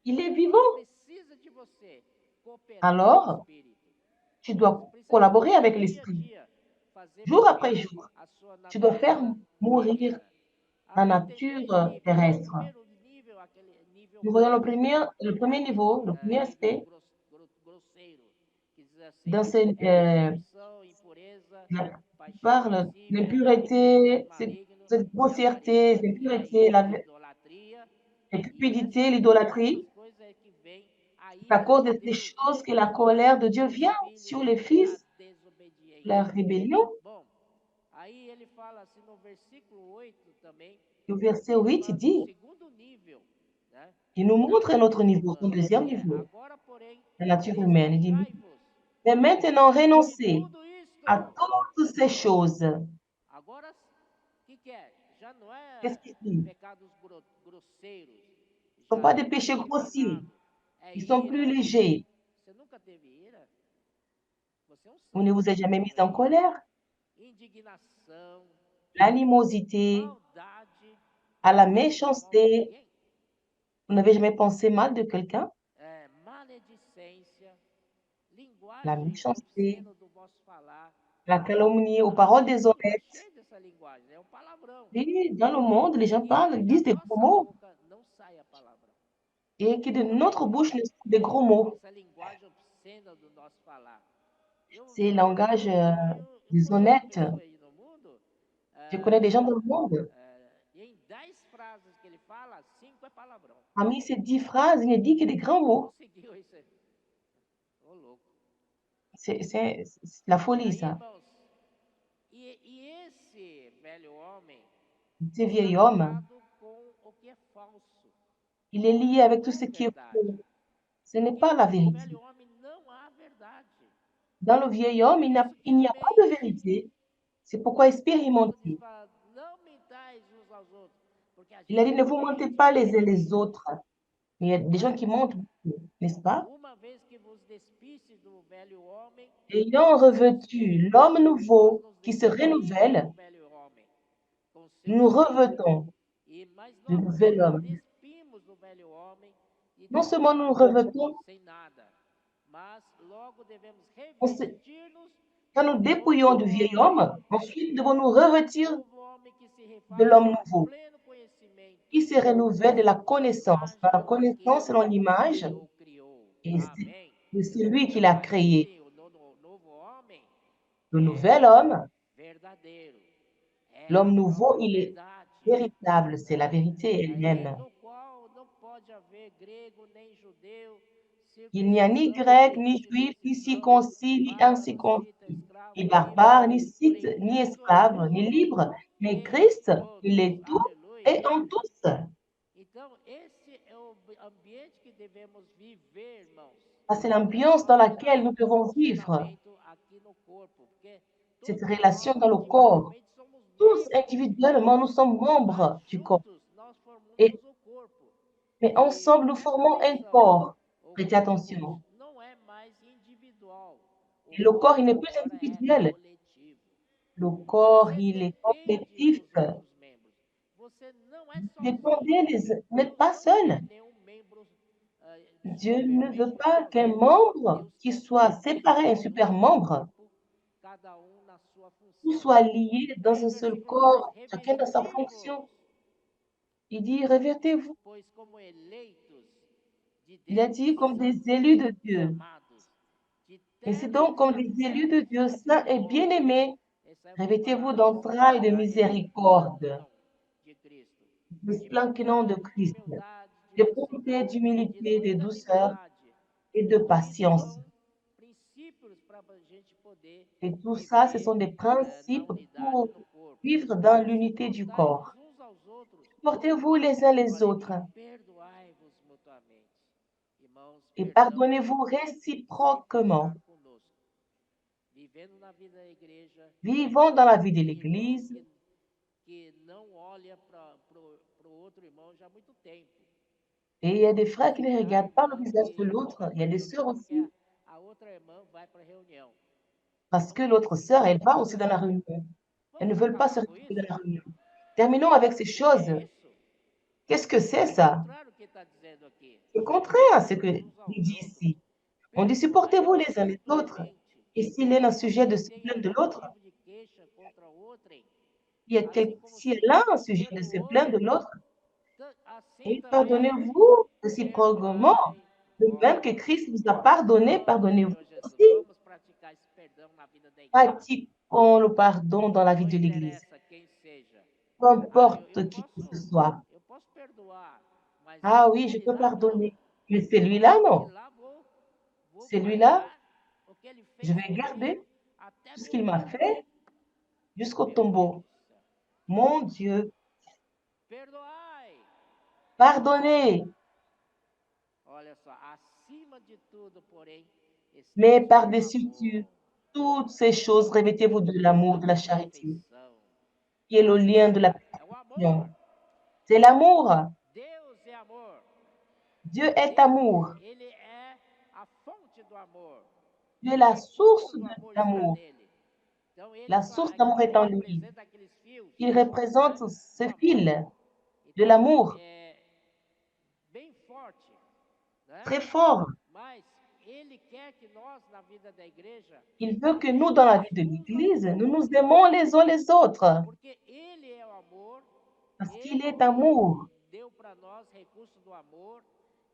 S1: Il est
S2: Ele
S1: vivant.
S2: precisa de você cooperar com o
S1: Alors,
S2: Espírito.
S1: tu
S2: Você
S1: dois
S2: precisa de
S1: collaborer
S2: você
S1: avec
S2: no dia a
S1: l'Esprit.
S2: dia fazer
S1: Jour après
S2: morrer
S1: jour,
S2: a sua
S1: tu dois faire
S2: natureza
S1: mourir
S2: terrena.
S1: la
S2: Amém? Tem dois
S1: nature
S2: níveis. Olha o
S1: terrestre.
S2: primeiro nível, aquele nível
S1: Nous voyons
S2: mais
S1: le premier niveau, le premier
S2: nível
S1: aspect,
S2: grosseiro, que diz assim,
S1: dans ce,
S2: decepção, impureza,
S1: qui
S2: paixão
S1: parle de
S2: lascívia, desejos
S1: l'impureté,
S2: malignos
S1: cette
S2: e
S1: grossièreté,
S2: avareza,
S1: cette
S2: e a
S1: impureté,
S2: idolatria.
S1: la
S2: E
S1: cupidité, l'idolâtrie.
S2: essas coisas é que vem a
S1: C'est à
S2: ira
S1: cause
S2: de
S1: de ces
S2: Deus
S1: choses que la colère de Dieu
S2: sobre
S1: vient
S2: os filhos
S1: sur les
S2: da
S1: fils, la
S2: desobediência.
S1: rébellion.
S2: Bom, aí ele fala assim no versículo 8 também,
S1: Au verset
S2: ele
S1: 8, il
S2: fala do
S1: dit,
S2: segundo nível, né,
S1: il nous
S2: da
S1: montre un autre
S2: natureza
S1: niveau, son
S2: humana,
S1: deuxième
S2: que é
S1: niveau,
S2: agora, porém,
S1: la nature humaine. Il dit,
S2: despojai-vos
S1: mais maintenant,
S2: de
S1: renoncez
S2: tudo
S1: à
S2: isto.
S1: toutes ces choses.
S2: Agora, o que é? Já não
S1: Qu'est-ce
S2: é
S1: qu'il dit?
S2: pecados grosseiros,
S1: Ce ne sont
S2: já
S1: pas
S2: é
S1: des péchés grossiers.
S2: disciplinado, é
S1: Ils sont plus
S2: ira.
S1: légers.
S2: Você nunca teve ira? Você é um
S1: Vous ne
S2: santo
S1: vous
S2: se
S1: êtes jamais
S2: não
S1: mis
S2: tiver
S1: en
S2: ira.
S1: colère.
S2: Indignação,
S1: L'animosité,
S2: maldade.
S1: à la
S2: Nunca pensou mal de
S1: méchanceté.
S2: ninguém?
S1: Vous n'avez jamais pensé mal de quelqu'un?
S2: Maledicência,
S1: La
S2: linguagem
S1: méchanceté,
S2: obscena do vosso falar.
S1: la calomnie, aux
S2: Ah,
S1: paroles
S2: o mundo está
S1: déshonnêtes.
S2: cheio dessa linguagem, é um palavrão.
S1: Et dans le monde, les gens parlent,
S2: Que
S1: ils
S2: da
S1: disent des gros
S2: nossa
S1: mots
S2: boca não saia palavrão.
S1: et que de
S2: Amém?
S1: notre bouche ne sortent des gros mots.
S2: Essa linguagem obscena do nosso falar.
S1: C'est langage
S2: Eu conheço
S1: déshonnête.
S2: pessoas aí no mundo,
S1: Je connais des gens dans le monde.
S2: e em 10 frases que ele fala, 5 é palavrão.
S1: Parmi ces 10 phrases, il ne dit que des grands mots.
S2: Conseguiu isso aí? Ô, louco.
S1: C'est la
S2: E
S1: folie,
S2: aí,
S1: ça.
S2: irmãos, e esse velho homem
S1: Ce
S2: está
S1: vieil homme,
S2: ligado com o que é falso.
S1: il est lié avec
S2: Não
S1: tout
S2: é
S1: ce qui est
S2: verdade.
S1: faux. Ce n'est
S2: Porque
S1: pas la
S2: no
S1: vérité.
S2: velho homem não há verdade.
S1: Dans le vieil homme,
S2: Por isso que
S1: il
S2: ele
S1: n'y a pas de
S2: mente.
S1: vérité. C'est pourquoi
S2: Por causa disso,
S1: expérimenter.
S2: fala, não mentais uns aos outros. Porque a
S1: Il a dit,
S2: gente
S1: ne vous mentez
S2: mente
S1: pas les uns
S2: muito.
S1: les autres. Mais il y a des
S2: Não
S1: gens
S2: é?
S1: qui mentent beaucoup, n'est-ce pas?
S2: Uma vez que vos despiste do velho homem,
S1: Ayant
S2: com seus
S1: revêtu l'homme
S2: nós
S1: nouveau
S2: nos
S1: qui se
S2: despimos
S1: renouvelle,
S2: do velho homem, com seus
S1: nous
S2: feitos.
S1: revêtons
S2: Mas
S1: le
S2: nós
S1: nouvel
S2: nos
S1: homme.
S2: despimos do velho homem e
S1: Non seulement nous nous revêtons,
S2: sem nada, mas logo devemos
S1: on se-
S2: revestir-nos
S1: quand
S2: do
S1: nous dépouillons
S2: novo
S1: du vieil
S2: homem,
S1: homme, ensuite nous devons nous revêtir
S2: novo homem que se
S1: de
S2: refaz
S1: l'homme
S2: para
S1: nouveau,
S2: pleno conhecimento
S1: qui se renouvelle de la
S2: segundo a
S1: connaissance, dans la
S2: imagem
S1: connaissance
S2: daquele
S1: selon l'image
S2: que o criou.
S1: et
S2: Amém?
S1: de celui qui l'a
S2: Aí
S1: créé.
S2: sim, o novo homem
S1: Le
S2: é
S1: nouvel homme,
S2: verdadeiro, é a
S1: l'homme nouveau,
S2: própria
S1: il est
S2: verdade,
S1: véritable, c'est la
S2: né?
S1: vérité
S2: Aí,
S1: elle-même.
S2: no qual não pode haver grego nem judeu,
S1: Il n'y a ni
S2: circuncisão
S1: grec,
S2: nem
S1: ni juif, ni
S2: incircuncisão,
S1: circoncis, ni
S2: bárbaro, cita,
S1: incirconcis, ni
S2: escravo, livre,
S1: barbare, ni scythe,
S2: porém
S1: ni
S2: Cristo é
S1: esclave, ni
S2: tudo
S1: libre, mais
S2: em
S1: Christ, il
S2: todos.
S1: est tout et
S2: Aleluia.
S1: en tous.
S2: Então, esse é o ambiente que devemos viver, irmãos.
S1: Ça, c'est l'ambiance dans
S2: Nosso
S1: laquelle nous devons vivre,
S2: relacionamento aqui no corpo, porque
S1: cette
S2: todos
S1: relation
S2: nós
S1: dans le corps.
S2: individualmente somos
S1: Tous
S2: membros,
S1: individuellement, nous sommes
S2: mas
S1: membres du corps.
S2: juntos nós
S1: Et,
S2: formamos o corpo.
S1: mais
S2: E
S1: ensemble, nous
S2: presta
S1: formons un
S2: atenção,
S1: corps.
S2: o
S1: Prêtez
S2: corpo
S1: attention.
S2: não é mais individual. O
S1: Et le corps, il n'est
S2: corpo
S1: plus
S2: agora é
S1: individuel.
S2: coletivo.
S1: Le corps,
S2: Você
S1: il est
S2: depende
S1: collectif.
S2: dos outros membros. Você não é
S1: Vous
S2: sozinho.
S1: dépendez, mais
S2: Deus
S1: pas
S2: não
S1: seul.
S2: quer nenhum membro
S1: Dieu ne veut
S2: supermente
S1: pas qu'un
S2: sozinho.
S1: membre
S2: Deus
S1: qui
S2: quer
S1: soit
S2: todos
S1: séparé, un
S2: num
S1: super
S2: só
S1: membre,
S2: corpo, cada na sua
S1: tout
S2: função.
S1: soit lié dans
S2: Aí
S1: un
S2: o
S1: seul
S2: versículo 2:
S1: corps, chacun dans sa
S2: revesti-vos,
S1: fonction. Il dit, révertez-vous.
S2: pois como eleitos de
S1: Il a
S2: Deus,
S1: dit, comme des
S2: santos
S1: élus de
S2: e
S1: Dieu.
S2: amados, de
S1: Et c'est
S2: terno
S1: donc comme des élus de Dieu, saints et bien-aimés, revêtez-vous d'entrailles de
S2: da
S1: miséricorde,
S2: esplêndido de Cristo,
S1: de
S2: de
S1: splendidement de
S2: bondade, de
S1: Christ,
S2: humildade, de
S1: de probité,
S2: mansidão, de
S1: d'humilité, de douceur
S2: longanimidade.
S1: et de
S2: Tudo isso
S1: patience.
S2: são princípios para a gente poder
S1: Et tout ça, ce
S2: viver
S1: sont des
S2: na
S1: principes
S2: unidade
S1: pour
S2: no corpo.
S1: vivre dans l'unité du corps.
S2: Suportai-vos uns aos outros.
S1: Portez-vous les uns les
S2: Olha,
S1: autres
S2: e perdoai-vos mutuamente. Irmãos,
S1: et
S2: perdão
S1: pardonnez-vous
S2: sempre
S1: réciproquement.
S2: estar conosco. Vivendo na vida da igreja,
S1: Vivons dans la vie de
S2: tem irmãos
S1: l'Église.
S2: que não olha para o outro irmão já há muito tempo.
S1: Et il y a des frères qui ne
S2: Tem a
S1: regardent pas le
S2: irmã
S1: visage de
S2: que
S1: l'autre. Il y a des sœurs
S2: porque
S1: aussi,
S2: a outra irmã vai para a reunião.
S1: parce que
S2: Não é
S1: l'autre
S2: assim
S1: sœur,
S2: que
S1: elle
S2: Deus
S1: va aussi dans la
S2: ama.
S1: réunion. Elles ne
S2: Vamos
S1: veulent pas se
S2: acabar com
S1: retrouver dans
S2: isso?
S1: la réunion. Terminons avec ces
S2: O que
S1: choses.
S2: é isso?
S1: Qu'est-ce que c'est
S2: É o
S1: ça?
S2: contrário que está dizendo aqui.
S1: C'est contraire à ce que
S2: Suportai-vos uns
S1: il
S2: aos
S1: dit
S2: outros.
S1: ici. On dit supportez-vous
S2: Perdoai-vos
S1: les uns les autres.
S2: mutuamente.
S1: Et s'il est un
S2: Quando
S1: sujet de
S2: alguém
S1: se
S2: tem
S1: plaindre de
S2: algum
S1: l'autre,
S2: motivo de queixa contra outrem,
S1: il y a
S2: assim como
S1: si elle a un
S2: Cristo
S1: sujet de se plaindre de
S2: perdoou,
S1: l'autre,
S2: assim
S1: et
S2: também
S1: pardonnez-vous réciproquement.
S2: perdoai
S1: De même que
S2: vós.
S1: Christ vous a pardonné,
S2: Oh,
S1: pardonnez-vous
S2: Senhor Jesus,
S1: aussi.
S2: vamos praticar esse perdão na vida da igreja.
S1: Pratiquons le pardon dans la vie
S2: Não
S1: de l'Église.
S2: interessa quem seja.
S1: Peu
S2: Eu
S1: importe qui que ce soit.
S2: posso perdoar, mas
S1: Ah oui, je
S2: aquele
S1: peux
S2: lá não.
S1: pardonner. Mais celui-là,
S2: Aquele
S1: non.
S2: lá vou
S1: Celui-là,
S2: guardar o que ele
S1: je
S2: fez
S1: vais garder
S2: comigo até
S1: tout ce
S2: no
S1: qu'il m'a
S2: túmulo.
S1: fait jusqu'au
S2: Meu Deus
S1: tombeau.
S2: do céu.
S1: Mon Dieu,
S2: Perdoai.
S1: pardonnez.
S2: Olha só, acima de tudo, porém,
S1: Mais
S2: estejam no
S1: par-dessus
S2: amor,
S1: toutes ces choses, revêtez-vous de l'amour, de la charité,
S2: perfeição.
S1: qui est le lien de la
S2: É o amor.
S1: perfection. C'est l'amour.
S2: Deus é amor.
S1: Dieu est
S2: Deus,
S1: amour.
S2: ele é a fonte do amor.
S1: Dieu est la
S2: O
S1: source
S2: recurso do amor está
S1: d'amour.
S2: nele. Então ele
S1: La source d'amour est en lui.
S2: representa aqueles fios,
S1: Il
S2: né,
S1: représente
S2: do
S1: ce
S2: amor.
S1: fil de
S2: Então,
S1: l'amour
S2: bem forte, né?
S1: très fort.
S2: Mas ele quer que nós, na vida da igreja,
S1: Il veut que nous, dans la vie de l'Église, nous nous aimons les uns les autres,
S2: porque ele é o amor,
S1: parce qu'il
S2: ele
S1: est amour.
S2: deu para nós recurso do amor,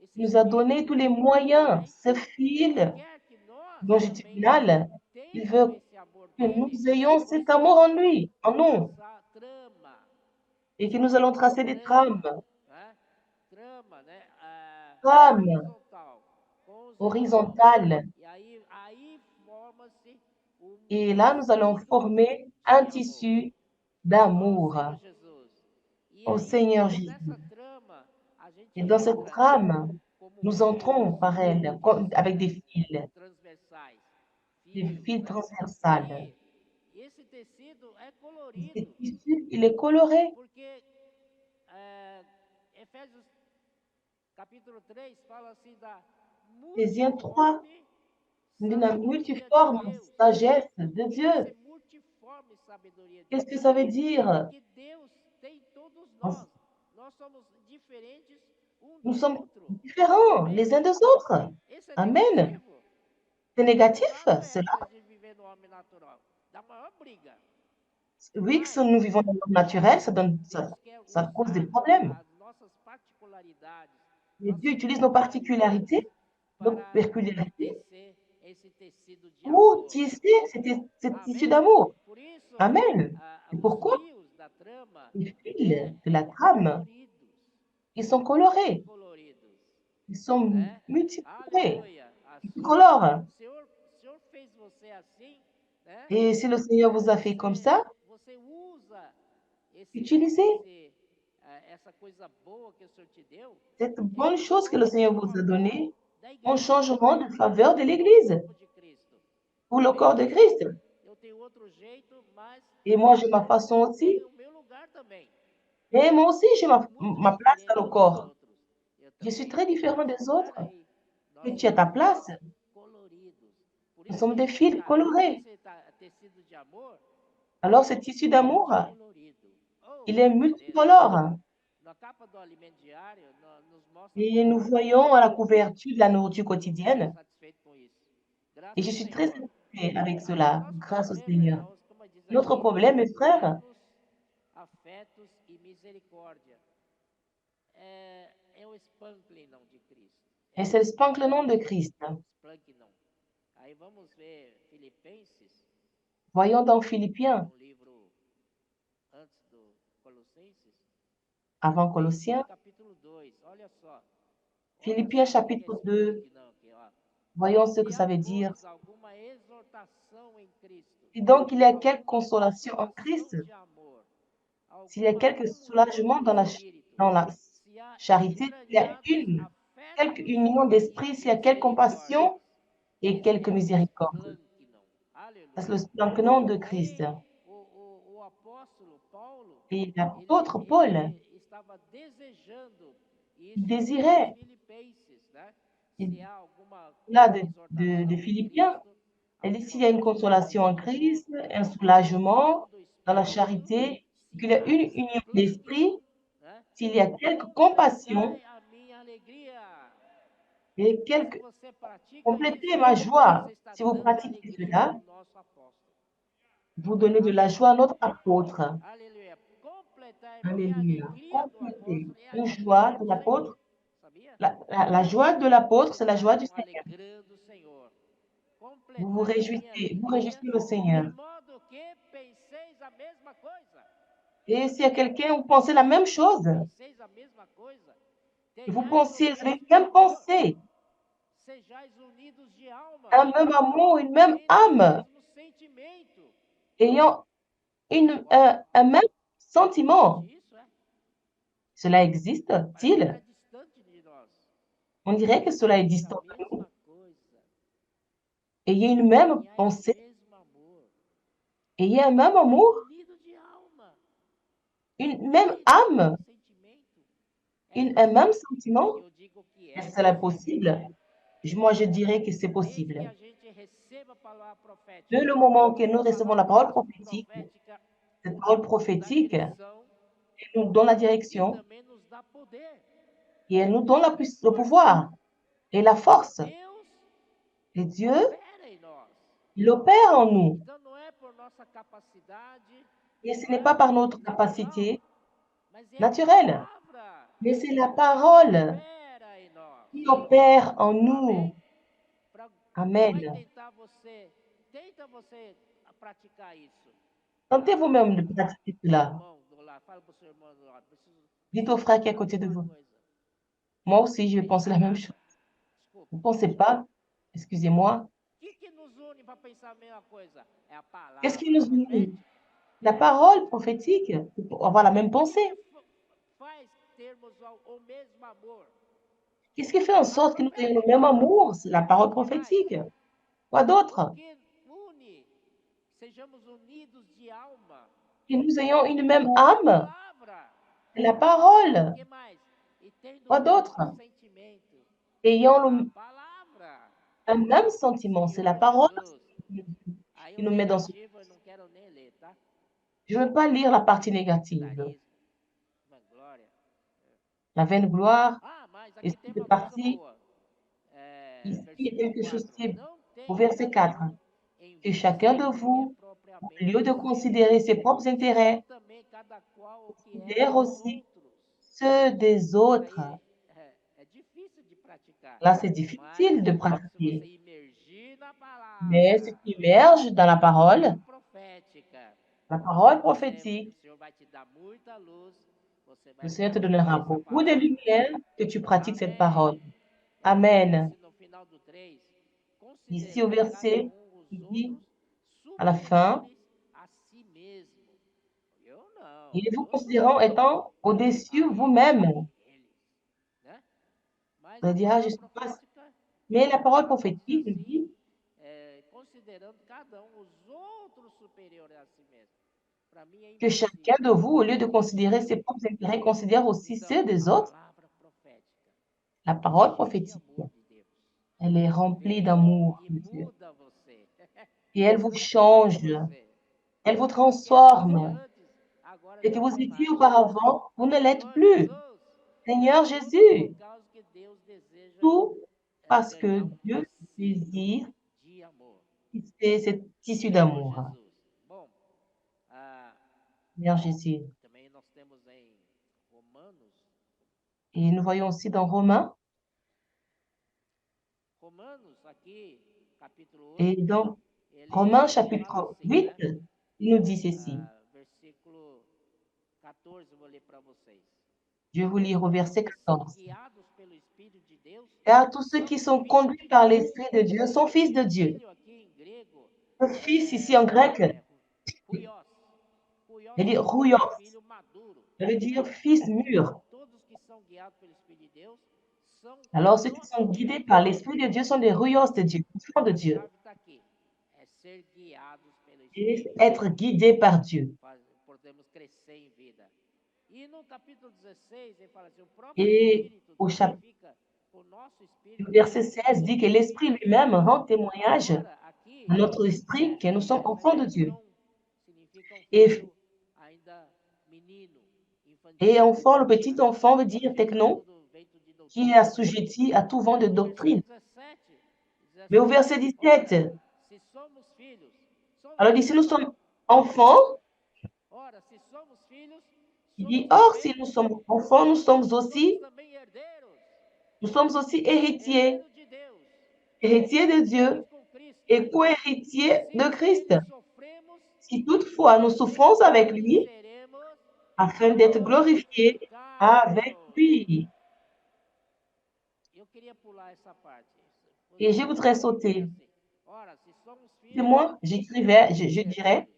S2: esse
S1: Il nous a
S2: fio
S1: donné tous les moyens. Ce
S2: ele
S1: fil
S2: quer que nós também
S1: longitudinal, il
S2: tenhamos
S1: veut
S2: esse amor
S1: que nous
S2: dele,
S1: ayons cet amour en lui, en nous,
S2: essa trama,
S1: et que nous allons tracer des trames,
S2: né? Trama, né?
S1: trames
S2: Horizontal, com os irmãos.
S1: horizontales.
S2: E aí forma-se
S1: Et là, nous allons former un tissu d'amour
S2: Senhor Jesus. E
S1: au
S2: aí,
S1: Seigneur
S2: então,
S1: Jésus.
S2: nessa trama, a gente
S1: Et dans cette
S2: entra
S1: trame,
S2: como
S1: nous entrons
S2: fios,
S1: par elle avec des fils
S2: transversais.
S1: des fils
S2: Né?
S1: transversales.
S2: E esse tecido é
S1: Et
S2: colorido,
S1: ce tissu, il est coloré.
S2: porque Efésios capítulo 3 fala assim da
S1: Éphésiens 3,
S2: multiforme
S1: la
S2: sabedoria de
S1: multiforme
S2: Deus.
S1: sagesse de
S2: Essa
S1: Dieu.
S2: multiforme sabedoria de
S1: Qu'est-ce que
S2: Deus.
S1: ça veut dire?
S2: Porque Deus tem todos nós. Nós somos diferentes
S1: Nous sommes différents les uns des autres.
S2: Esse é
S1: Amen.
S2: negativo?
S1: C'est négatif,
S2: Não é
S1: cela?
S2: se a gente viver no homem natural. Dá maior briga.
S1: Oui, que si
S2: Mas
S1: nous vivons dans le monde naturel,
S2: Deus quer
S1: ça cause des
S2: usar
S1: problèmes.
S2: as nossas particularidades,
S1: Mais Dieu
S2: nossas
S1: utilise nos
S2: peculiaridades
S1: particularités, nos
S2: para
S1: peculiarités
S2: tecer esse tecido de
S1: pour
S2: amor.
S1: tisser cette tissu
S2: Amém?
S1: d'amour.
S2: Por isso,
S1: Amen. C'est
S2: os
S1: pourquoi
S2: fios da trama
S1: les fils de la
S2: são
S1: trame,
S2: coloridos,
S1: ils sont colorés,
S2: multicoloridos,
S1: ils sont
S2: né?
S1: multicolorés,
S2: Aleluia.
S1: multicolores.
S2: O Senhor fez você assim, né?
S1: Et si le Seigneur vous a fait comme ça,
S2: Você usa
S1: utilisez
S2: essa coisa boa que o Senhor te deu
S1: cette
S2: em
S1: bonne chose que le
S2: prol
S1: Seigneur
S2: do
S1: vous a
S2: favor
S1: donnée
S2: da
S1: en
S2: igreja,
S1: changement de faveur de
S2: do
S1: l'Église,
S2: corpo de Cristo.
S1: pour le
S2: Amém?
S1: corps de Christ.
S2: Eu tenho outro jeito, mas
S1: Et moi, j'ai ma façon aussi.
S2: tenho o meu lugar também.
S1: Et moi aussi, j'ai
S2: Sou muito
S1: ma place dans
S2: diferente
S1: le
S2: dos
S1: corps.
S2: outros. Eu
S1: Je suis
S2: também
S1: très
S2: tenho
S1: différent
S2: esse
S1: des
S2: lugar
S1: autres.
S2: aí. Nós
S1: Et tu as ta
S2: somos
S1: place.
S2: coloridos. Por
S1: Nous
S2: isso
S1: sommes
S2: que
S1: des fils colorés.
S2: esse tecido de amor
S1: Alors, cet tissu
S2: é
S1: d'amour,
S2: multicolorido. Oh,
S1: il est
S2: beleza.
S1: multicolore.
S2: Na capa do alimento diário, nos mostra
S1: Et
S2: como
S1: nous
S2: somos
S1: voyons à la
S2: felizes.
S1: couverture de la nourriture
S2: Eu estou muito
S1: quotidienne.
S2: satisfeito com isso.
S1: Et
S2: Graças
S1: je
S2: ao
S1: suis très
S2: Senhor.
S1: satisfait avec
S2: Agora, o
S1: cela,
S2: nosso
S1: grâce au
S2: problema,
S1: Seigneur.
S2: irmãos, como diz
S1: Notre
S2: aqui,
S1: problème, mes frères,
S2: planos, afetos e misericórdia. É o Splanklinon de Cristo.
S1: et c'est le spank-le-nom de Christ.
S2: Splanklinon. Aí vamos ver Filipenses,
S1: Voyons dans Philippiens,
S2: um livro antes do Colossenses.
S1: avant
S2: Filipenses
S1: Colossiens,
S2: capítulo 2, olha só. Olha
S1: Philippiens
S2: só o que é
S1: chapitre 2,
S2: Splanklinon aqui, ó.
S1: voyons ce que
S2: Se
S1: ça
S2: há,
S1: veut dire.
S2: pois, alguma exortação em Cristo,
S1: Si donc il y a quelque
S2: alguma
S1: consolation en
S2: consolação
S1: Christ,
S2: de amor,
S1: s'il y a
S2: alguma
S1: quelque
S2: comunhão
S1: soulagement
S2: do Espírito,
S1: dans la
S2: se há
S1: charité, s'il y a
S2: entranhados
S1: quelque
S2: afetos
S1: union
S2: e
S1: d'esprit, s'il y a quelque
S2: misericórdias.
S1: compassion et
S2: Esse
S1: quelque
S2: é o
S1: miséricorde.
S2: Splanknon.
S1: C'est
S2: Aleluia.
S1: le spank-le-nom de Christ.
S2: Aí o apóstolo Paulo,
S1: Et l'apôtre Paul,
S2: ele estava desejando
S1: il
S2: isso para os
S1: désirait,
S2: filipenses, né?
S1: il-
S2: Se há alguma
S1: là de
S2: exortação em
S1: Philippiens,
S2: Cristo,
S1: elle dit s'il
S2: alguma
S1: y a une consolation en
S2: consolação,
S1: Christ, un
S2: alguma comunhão
S1: soulagement
S2: do
S1: dans la
S2: Espírito,
S1: charité,
S2: se
S1: qu'il y a
S2: há
S1: une union
S2: Splanknon,
S1: d'esprit,
S2: né?
S1: s'il y a quelque compassion
S2: Completai a minha alegria.
S1: et
S2: Se
S1: quelque
S2: você pratica
S1: complétez
S2: isso,
S1: ma joie.
S2: você está
S1: Si vous
S2: dando
S1: pratiquez
S2: alegria
S1: cela,
S2: para o nosso apóstolo.
S1: vous donnez de la
S2: Amém?
S1: joie à notre apôtre.
S2: Aleluia. Completar e a
S1: Alléluia.
S2: alegria do
S1: Complétez
S2: apóstolo é a
S1: une
S2: alegria
S1: joie de
S2: do Senhor.
S1: l'apôtre.
S2: Sabia?
S1: La joie de l'apôtre, c'est la joie du
S2: Consideravam
S1: Seigneur.
S2: alegrando o Senhor.
S1: Vous vous
S2: Completai a minha
S1: réjouissez, vous
S2: alegria,
S1: réjouissez le
S2: de
S1: Seigneur.
S2: modo que penseis a mesma coisa.
S1: Et s'il y a quelqu'un, vous pensez la même chose,
S2: Penseis a mesma coisa.
S1: et vous
S2: Tenhais o
S1: pensez, vous avez
S2: mesmo
S1: une même
S2: amor.
S1: pensée,
S2: Sejais unidos de alma.
S1: un même amour, une même
S2: Tendo o
S1: âme,
S2: mesmo sentimento.
S1: ayant
S2: Uau,
S1: un même sentiment.
S2: existe isso, é?
S1: Cela
S2: Parece que está
S1: existe-t-il?
S2: distante de nós.
S1: On dirait que cela est
S2: Penseis a
S1: distant de nous.
S2: mesma coisa.
S1: Ayez une même
S2: Tenhais o
S1: pensée,
S2: mesmo amor.
S1: ayez un même amour,
S2: Unido de alma.
S1: une même
S2: Mesmo
S1: âme,
S2: sentimento. É
S1: un
S2: isso?
S1: même sentiment.
S2: Eu digo que
S1: Est-ce
S2: é
S1: que cela est
S2: possível.
S1: possible? Moi, je dirais que c'est
S2: Desde que
S1: possible.
S2: a gente receba a palavra
S1: Dès
S2: profética.
S1: le moment que nous
S2: A
S1: recevons la
S2: palavra
S1: parole prophétique,
S2: profética
S1: cette parole
S2: nos dá
S1: prophétique
S2: direção
S1: nous donne la
S2: e
S1: direction
S2: também nos dá poder.
S1: et elle nous donne
S2: E
S1: le
S2: força.
S1: pouvoir et la force.
S2: Deus
S1: Et Dieu,
S2: opera em nós.
S1: il opère en nous.
S2: Então não é por nossa capacidade,
S1: Et ce
S2: não
S1: n'est
S2: é?
S1: pas par notre
S2: Natural,
S1: capacité
S2: mas é a
S1: naturelle,
S2: palavra
S1: mais c'est la
S2: que
S1: parole
S2: opera em nós.
S1: qui opère en
S2: Amém?
S1: nous.
S2: Vai
S1: Amen.
S2: tentar tenta você praticar isso.
S1: Tentez vous-même de pratiquer cela.
S2: Irmão do lado, fala pro seu irmão do lado,
S1: Dites au frère qui est à
S2: pensar a
S1: côté de
S2: mesma
S1: vous.
S2: coisa.
S1: Moi aussi, je vais penser
S2: Pensar
S1: la même
S2: nada.
S1: chose.
S2: Desculpa.
S1: Vous ne pensez pas? Excusez-moi.
S2: O que nos une para pensar a mesma coisa? É a
S1: Qu'est-ce qui
S2: palavra
S1: nous unit?
S2: profética.
S1: La parole prophétique, pour avoir la même
S2: O que
S1: pensée.
S2: faz termos o mesmo amor?
S1: Qu'est-ce qui fait en sorte que nous ayons le même amour? C'est la parole
S2: O que mais?
S1: prophétique. Quoi d'autre?
S2: O que une? Sejamos unidos de alma.
S1: Que nous ayons une même
S2: A
S1: âme.
S2: palavra.
S1: C'est la parole.
S2: O que mais? E tendo
S1: Quoi
S2: o
S1: d'autre?
S2: mesmo sentimento.
S1: Ayant
S2: A palavra.
S1: un même sentiment. C'est la
S2: Senhor
S1: parole
S2: Jesus. Aí
S1: qui
S2: o
S1: nous met dans ce...
S2: negativo eu não quero nem ler, tá?
S1: Je ne veux pas lire la partie négative.
S2: Judaísmo, vanglória.
S1: La vaine gloire.
S2: Ah,
S1: esprit de parti. Ici, il y a quelque chose qui est au verset 4. Que chacun de vous, au lieu de considérer ses propres intérêts, considère aussi ceux des autres. Là, c'est difficile de pratiquer. Mais si tu immerges dans la parole prophétique, le Seigneur te donnera beaucoup de lumière que tu pratiques cette parole. Amen. Ici au verset, il dit à la fin, et vous considérant étant au-dessus vous-même. On dira, je suis pas. Mais la parole prophétique nous dit que chacun de vous, au lieu de considérer ses propres intérêts, considère aussi ceux des autres. La parole prophétique, elle est remplie d'amour de Dieu. Et elle vous change, elle vous transforme. Et que vous étiez auparavant, vous ne l'êtes plus. Seigneur Jésus, tout parce que Dieu désire tisser cette tissu d'amour. Seigneur Jésus. Et nous voyons aussi dans Romains, et dans Romains chapitre 8, il nous dit ceci. Je vais vous lire au verset 14. Car tous ceux qui sont conduits par l'Esprit de Dieu sont fils de Dieu. Le fils ici en grec, il dit rouios, ça veut dire fils mûr. Alors ceux qui sont guidés par l'Esprit de Dieu sont des rouios de Dieu, enfants de Dieu. Et être guidé par Dieu. Et au verset 16 dit que l'Esprit lui-même rend témoignage à notre esprit que nous sommes enfants de Dieu. Et enfant, le petit enfant veut dire technon, qui est assujetti à tout vent de doctrine. Mais au verset 17, alors ici nous sommes enfants, il dit, or si nous sommes enfants, nous sommes aussi héritiers, héritiers de Dieu et co-héritiers de Christ. Si toutefois nous souffrons avec lui, afin d'être glorifiés avec lui. Et je voudrais sauter. C'est moi, je dirais,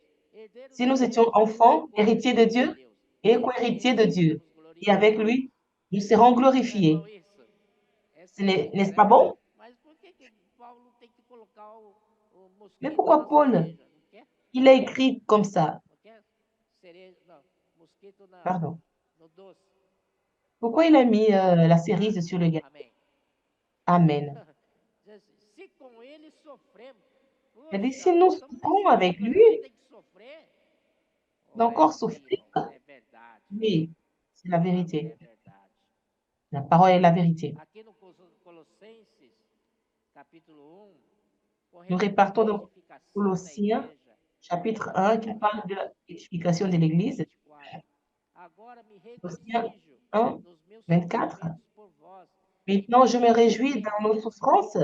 S1: si nous étions enfants, héritiers de Dieu et co-héritiers de Dieu, et avec lui, nous serons glorifiés. N'est-ce pas bon? Mais pourquoi Paul, il a écrit comme ça? Pardon. Pourquoi il a mis la cerise sur le gâteau? Amen. Il dit, si nous souffrons avec lui, d'encore souffrir. Oui, c'est la vérité. La parole est la vérité. Nous répartons dans Colossiens, chapitre 1, qui parle de l'édification de l'Église. Colossiens 1, 24. Maintenant, je me réjouis dans nos souffrances.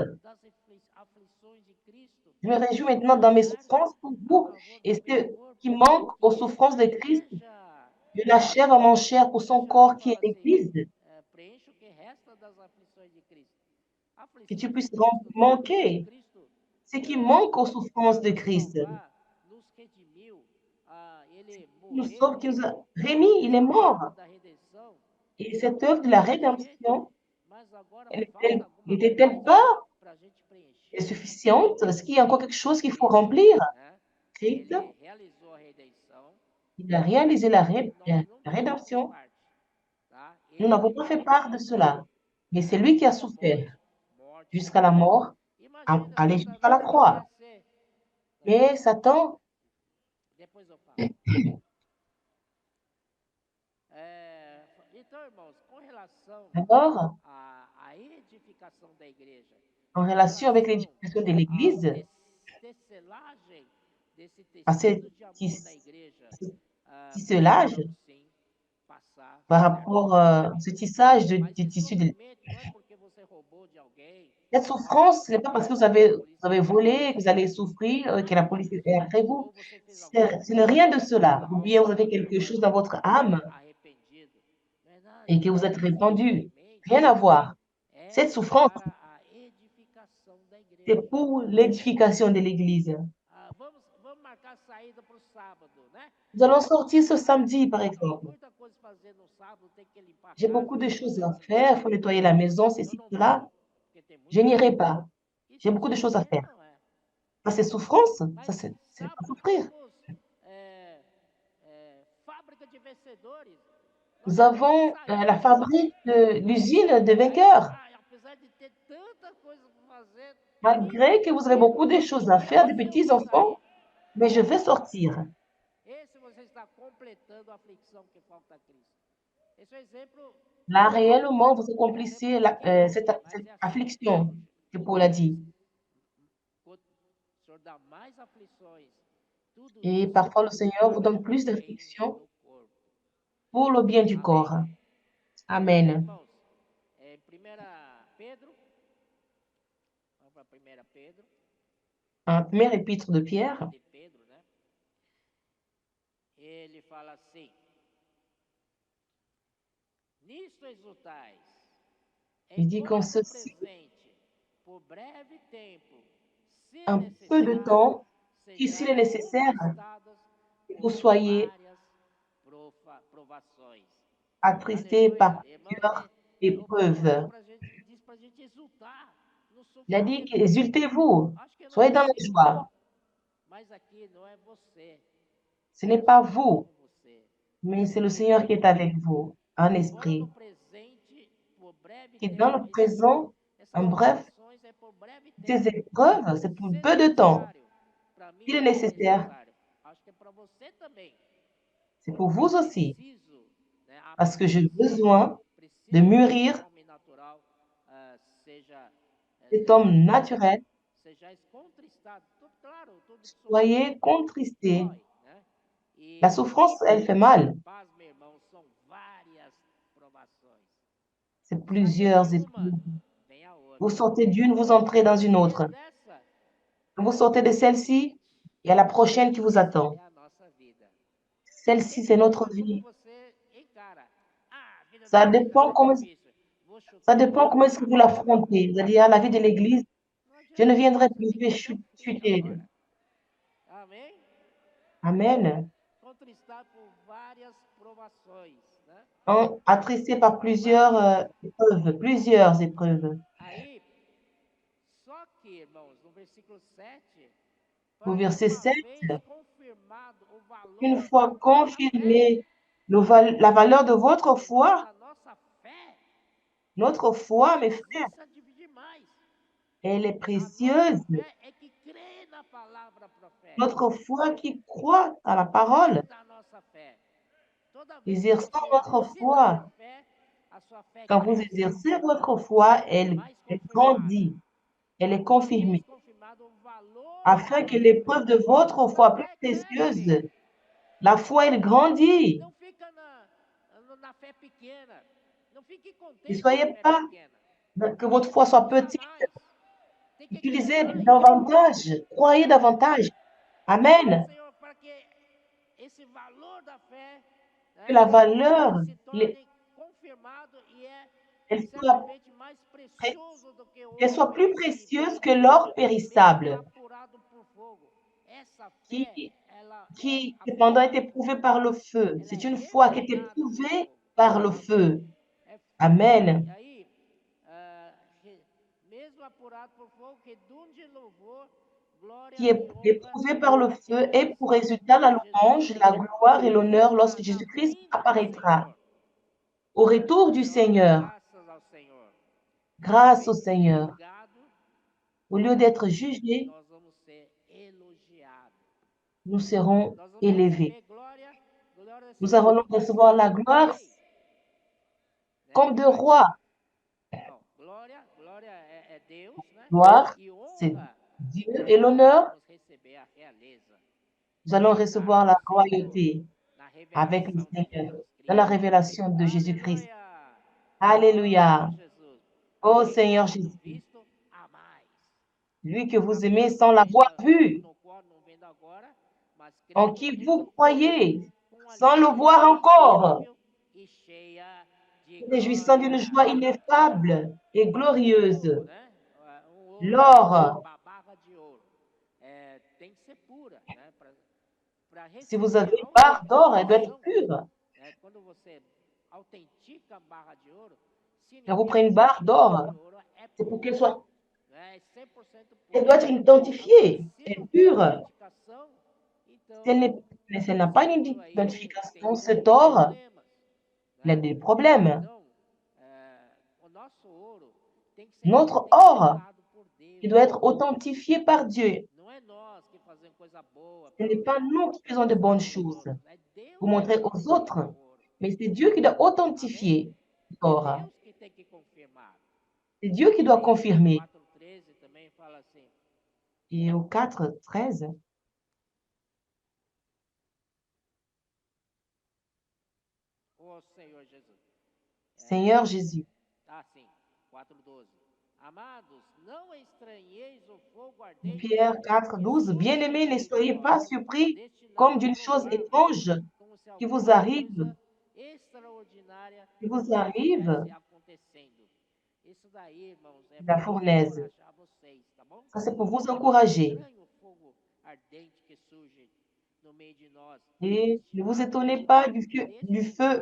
S1: Je me réjouis maintenant dans mes souffrances pour vous. Et ceux qui manquent aux souffrances de Christ, je l'achève à mon cher pour son corps qui est l'Église. Que tu puisses manquer ce qui manque aux souffrances de Christ. Nous sommes qui nous a remis, il est mort. Et cette œuvre de la rédemption, n'était-elle pas suffisante? Est-ce qu'il y a encore quelque chose qu'il faut remplir? Christ, il a réalisé la rédemption. Nous n'avons pas fait part de cela, mais c'est lui qui a souffert jusqu'à la mort, aller jusqu'à la croix. Mais Satan,
S2: irmãos, com relação
S1: Alors,
S2: à edificação da igreja,
S1: en
S2: com
S1: relation avec
S2: relação
S1: l'éducation de
S2: à
S1: l'Église,
S2: tecelagem desse
S1: à ce
S2: tecido de amor na
S1: tis-
S2: igreja,
S1: ce tisselage,
S2: precisamos sim passar
S1: par rapport
S2: certamente.
S1: ce tissage
S2: Mas
S1: du
S2: esse
S1: tissu de
S2: sofrimento não é porque você roubou de alguém,
S1: cette
S2: não é porque
S1: souffrance, ce n'est
S2: você
S1: pas parce que
S2: matou a
S1: vous
S2: polícia
S1: avez
S2: militar,
S1: volé que vous allez souffrir, que la
S2: nada
S1: police est
S2: disso.
S1: après vous.
S2: Ou você fez alguma
S1: Ce n'est
S2: coisa
S1: rien de
S2: na sua
S1: cela. Ou bien vous
S2: alma
S1: avez
S2: e
S1: quelque
S2: agora
S1: chose dans
S2: você
S1: votre
S2: está
S1: âme
S2: arrependido. Não é nada
S1: et que vous
S2: disso.
S1: êtes
S2: Esse
S1: répandu.
S2: sofrimento
S1: Rien à voir.
S2: é
S1: Cette souffrance,
S2: para a edificação da
S1: c'est
S2: igreja.
S1: pour l'édification de l'Église.
S2: Vamos marcar saída para o sábado, né?
S1: Nous allons sortir ce samedi, par
S2: Muita,
S1: exemple.
S2: muita coisa fazer no sábado, tem que limpar a
S1: J'ai
S2: casa,
S1: beaucoup de
S2: tem que
S1: choses
S2: fazer não
S1: à
S2: sei o
S1: faire.
S2: quê.
S1: Il faut nettoyer la maison,
S2: Eu
S1: ceci,
S2: não
S1: cela.
S2: vou, porque tem
S1: Je
S2: muita
S1: n'irai
S2: coisa.
S1: pas.
S2: Isso
S1: J'ai
S2: é
S1: beaucoup de choses à
S2: sofrimento,
S1: faire.
S2: não é?
S1: Ça, c'est souffrance. Ça,
S2: Mas
S1: c'est pas
S2: sábado
S1: souffrir.
S2: temos fábrica de vencedores. Nós
S1: Nous
S2: temos que
S1: avons la
S2: sair.
S1: fabrique, l'usine de vainqueurs.
S2: Apesar de ter tanta coisa para fazer,
S1: Malgré que vous avez beaucoup de choses à faire, des
S2: eu vou
S1: petits
S2: sair.
S1: enfants, mais je vais sortir.
S2: Esse você está completando a aflição que falta a Cristo. Esse é o exemplo
S1: Là,
S2: de Paulo.
S1: réellement, vous
S2: É um exemplo
S1: accomplissez
S2: pequeno, mas
S1: cette
S2: é assim.
S1: affliction que Paul a dit.
S2: O Senhor dá mais aflições. Tudo
S1: Et
S2: isso
S1: parfois, le Seigneur vous donne
S2: para o
S1: plus
S2: bem
S1: d'affliction
S2: do corpo.
S1: pour le bien du
S2: Amém?
S1: corps.
S2: Amém,
S1: Amen.
S2: irmãos? 1 Pedro, vamos para 1 Pedro,
S1: Un premier épître de Pierre,
S2: de Pedro, né? Ele fala assim: nisto exultais,
S1: il dit qu'en
S2: enquanto
S1: ceci,
S2: presente, por breve tempo, se
S1: un peu de
S2: necessário,
S1: temps, qui s'il est
S2: sejais
S1: nécessaire,
S2: contristados
S1: que vous
S2: por
S1: soyez
S2: várias provações.
S1: attristés par
S2: Aleluia. Irmão,
S1: plusieurs
S2: o Paulo
S1: épreuves.
S2: diz para a gente exultar no
S1: Il a dit
S2: sofrimento.
S1: exultez-vous,
S2: Acho que não
S1: soyez
S2: é
S1: dans la
S2: assim,
S1: joie.
S2: mas aqui não é você.
S1: Ce
S2: Não
S1: n'est
S2: é
S1: pas
S2: só
S1: vous,
S2: com você.
S1: mais c'est le Seigneur qui est
S2: Simplesmente
S1: avec vous, en
S2: enquanto
S1: esprit.
S2: presente, por breve
S1: Qui dans
S2: tempo.
S1: le présent, en
S2: Essas
S1: bref,
S2: provações é por breve
S1: ces
S2: tempo.
S1: épreuves, c'est pour
S2: Se
S1: peu de temps.
S2: necessário, para mim
S1: Il est
S2: é
S1: nécessaire,
S2: necessário. Acho que é para você também.
S1: c'est pour vous aussi,
S2: Preciso, né,
S1: parce que j'ai
S2: amadurecer.
S1: besoin de
S2: Preciso que esse
S1: mûrir
S2: homem natural seja,
S1: cet homme naturel.
S2: sejais contristados. Claro, todo
S1: Soyez
S2: sofrimento
S1: contristés.
S2: dói, né?
S1: La souffrance, elle fait mal.
S2: Paz, meu irmão, são várias provações.
S1: C'est
S2: Saiu de
S1: plusieurs
S2: uma,
S1: épreuves.
S2: vem a
S1: Vous
S2: outra.
S1: sortez d'une, vous entrez dans une
S2: E
S1: autre.
S2: dessa,
S1: Vous sortez de celle-ci, il y a la prochaine qui vous
S2: essa
S1: attend.
S2: é a nossa vida.
S1: Celle-ci, c'est
S2: Depende
S1: notre
S2: de como
S1: vie.
S2: você encara. A vida da
S1: Ça
S2: igreja
S1: dépend
S2: está
S1: comment,
S2: difícil. Vou
S1: ça
S2: chutar o
S1: dépend comment
S2: balde.
S1: est-ce que vous l'affrontez. Vous allez dire, ah, la vie de l'Église,
S2: Não
S1: je ne
S2: adianta.
S1: viendrai
S2: Você
S1: plus,
S2: tem
S1: je
S2: que
S1: vais
S2: ir até o fim
S1: chuter.
S2: agora. Amém?
S1: Amen.
S2: Contristado por várias provações, né?
S1: Attristé par plusieurs épreuves, plusieurs épreuves.
S2: Aí, só que, irmãos, no versículo 7,
S1: Au
S2: para que
S1: verset
S2: uma
S1: 7,
S2: vez confirmado o
S1: une
S2: valor da
S1: fois
S2: vossa fé,
S1: confirmé la valeur de votre
S2: irmãos,
S1: foi,
S2: a nossa fé
S1: notre foi, mes frères,
S2: precisa demais.
S1: elle est
S2: A nossa
S1: précieuse.
S2: fé é que crê na palavra profética.
S1: Notre foi qui croit à la parole,
S2: Exercita a nossa fé. Toda vez que
S1: exerçant
S2: você
S1: notre
S2: exercita
S1: foi.
S2: a sua fé
S1: Quand vous
S2: cresce,
S1: exercez votre foi,
S2: mais
S1: elle
S2: confirmada.
S1: grandit, elle est
S2: Uma vez
S1: confirmée,
S2: confirmado o valor da
S1: afin que
S2: vossa
S1: l'épreuve
S2: fé,
S1: de votre
S2: a
S1: foi plus
S2: fé cresce.
S1: précieuse, la foi, elle grandit.
S2: Não fica na fé pequena. Não fique
S1: Ne
S2: contente com a
S1: soyez
S2: fé
S1: pas
S2: pequena.
S1: que votre foi
S2: Tem que
S1: soit
S2: usar
S1: petite.
S2: mais. Tem que crer
S1: Utilisez
S2: mais.
S1: davantage, croyez davantage.
S2: Fala,
S1: Amen.
S2: Senhor, para que esse valor da fé,
S1: Que
S2: né,
S1: la
S2: ele
S1: valeur,
S2: se torne confirmado e é
S1: elle soit,
S2: certamente mais precioso do que
S1: qu'elle
S2: ouro
S1: soit plus
S2: perecível,
S1: précieuse que l'or
S2: mesmo
S1: périssable,
S2: apurado por fogo. Essa fé,
S1: qui,
S2: ela é
S1: qui cependant a été
S2: apurada,
S1: prouvé par le feu.
S2: ela
S1: C'est
S2: é
S1: une foi qui a été
S2: refinada por
S1: prouvée
S2: fogo.
S1: par le feu.
S2: É, e
S1: Amen.
S2: aí, mesmo apurado por fogo, redunde em louvor, glória
S1: Qui est
S2: e honra
S1: éprouvé par le feu et pour
S2: quando
S1: résultat la
S2: Jesus
S1: louange, la
S2: Cristo
S1: gloire et l'honneur lorsque
S2: está na
S1: Jésus-Christ
S2: vinda do
S1: apparaîtra.
S2: Senhor.
S1: Au retour du
S2: Então,
S1: Seigneur,
S2: graças ao Senhor. Em
S1: grâce au
S2: vez de ser
S1: Seigneur,
S2: julgado,
S1: au lieu d'être jugés,
S2: nós vamos ser elogiados.
S1: nous serons
S2: Nós vamos
S1: élevés.
S2: receber glória, glória
S1: Nous
S2: assim,
S1: allons recevoir la gloire,
S2: ei,
S1: comme de rois.
S2: Bom, glória é Deus, né?
S1: Gloire,
S2: E
S1: c'est
S2: honra,
S1: Dieu. Et l'honneur,
S2: vamos receber a realeza
S1: nous allons
S2: juntar
S1: recevoir
S2: com
S1: la
S2: o Senhor
S1: royauté
S2: na
S1: avec le
S2: revelação de
S1: Seigneur
S2: Jesus
S1: dans la
S2: Cristo.
S1: révélation de Jésus-Christ.
S2: Aleluia! Ó
S1: Alléluia.
S2: Senhor Jesus,
S1: Oh
S2: aquele
S1: Seigneur
S2: que tendo
S1: Jésus,
S2: visto a mais.
S1: lui que vous aimez
S2: Amor
S1: sans
S2: não
S1: l'avoir
S2: vendo,
S1: vu,
S2: não vendo agora, mas
S1: en
S2: crendo
S1: qui
S2: que
S1: vous
S2: suporta
S1: croyez
S2: com
S1: sans le
S2: alegria
S1: voir encore,
S2: inexprimível e cheia de
S1: réjouissant d'une
S2: glória.
S1: joie ineffable et glorieuse.
S2: Ouro, né? Um ouro, uma
S1: L'or,
S2: barra de ouro. Tem que ser pura, né? Para
S1: si vous
S2: receber
S1: avez
S2: a
S1: une barre d'or, elle doit être
S2: autenticação,
S1: pure.
S2: né? Quando você autentica a barra de ouro,
S1: Quand vous
S2: significa
S1: prenez une
S2: que
S1: barre d'or,
S2: aquele ouro é
S1: c'est pour
S2: puro,
S1: qu'elle soit,
S2: né? É 100%
S1: elle
S2: puro.
S1: doit être
S2: Agora,
S1: identifiée,
S2: se
S1: elle
S2: não
S1: est
S2: tem
S1: pure.
S2: autenticação,
S1: Si elle
S2: então
S1: n'est- mais si elle n'a pas
S2: esse
S1: une
S2: ouro aí
S1: identification,
S2: tem
S1: cet or,
S2: problemas,
S1: il a
S2: né?
S1: des problèmes.
S2: Então, o nosso ouro tem que ser
S1: Notre or,
S2: autenticado por
S1: il
S2: Deus.
S1: doit être authentifié par Dieu.
S2: Não é nós que fazemos coisa boa
S1: Ce
S2: para
S1: n'est pas nous qui faisons de
S2: mostrar
S1: bonnes
S2: para os
S1: choses
S2: outros. É
S1: pour
S2: Deus que
S1: montrer aux
S2: autentifica
S1: autres,
S2: o ouro.
S1: mais c'est Dieu qui doit
S2: Amém?
S1: authentifier
S2: É
S1: l'or.
S2: Deus que tem que confirmar.
S1: C'est Dieu qui doit
S2: Aí,
S1: confirmer.
S2: 4:13 também fala assim:
S1: Et au 4, 13,
S2: Ó Senhor Jesus.
S1: Seigneur Jésus.
S2: Sim, 4:12. Amados, não estranheis o fogo ardente
S1: Pierre 4,
S2: que
S1: 12,
S2: surge no
S1: bien-aimés, ne
S2: meio de
S1: soyez
S2: vós,
S1: pas surpris comme
S2: destinado a
S1: d'une chose
S2: provar-vos
S1: étrange
S2: como se
S1: qui vous
S2: alguma
S1: arrive,
S2: coisa extraordinária
S1: qui vous
S2: vos
S1: arrive
S2: estivesse acontecendo. Isso daí, irmãos, é
S1: de la
S2: para
S1: fournaise.
S2: encorajar vocês, tá bom?
S1: Ça, c'est pour vous
S2: Não
S1: encourager.
S2: estranhe o fogo ardente que surge no meio de nós,
S1: Et ne vous
S2: destinado
S1: étonnez pas du feu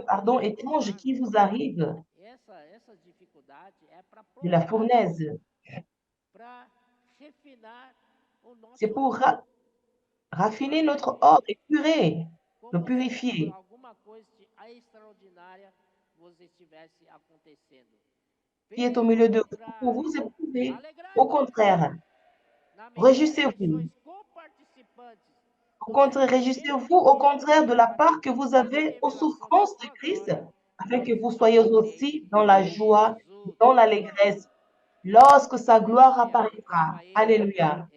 S2: a
S1: étrange qui
S2: provar-vos.
S1: vous arrive
S2: Essas dificuldades é para
S1: de la
S2: provar,
S1: fournaise.
S2: para refinar o
S1: C'est
S2: nosso
S1: pour
S2: ouro.
S1: raffiner notre
S2: Aleluia.
S1: or et purer, le
S2: Como se
S1: purifier.
S2: alguma coisa extraordinária vos estivesse acontecendo.
S1: Qui est au
S2: Pelo
S1: milieu de vous pour
S2: contrário,
S1: vous éprouver. Au
S2: alegrai-vos
S1: contraire,
S2: na medida em que
S1: réjouissez-vous.
S2: sois coparticipantes
S1: Au
S2: dos
S1: contraire,
S2: sofrimentos
S1: réjouissez-vous
S2: de
S1: au
S2: Cristo,
S1: contraire de la
S2: para
S1: part que
S2: que,
S1: vous
S2: na
S1: avez aux
S2: revelação da
S1: souffrances de
S2: sua
S1: Christ,
S2: glória,
S1: afin que
S2: vos
S1: vous soyez
S2: alegreis
S1: aussi dans la joie,
S2: exultantes.
S1: dans l'allégresse, lorsque sa gloire
S2: Aleluia. Então
S1: apparaîtra.
S2: aí,
S1: Alléluia.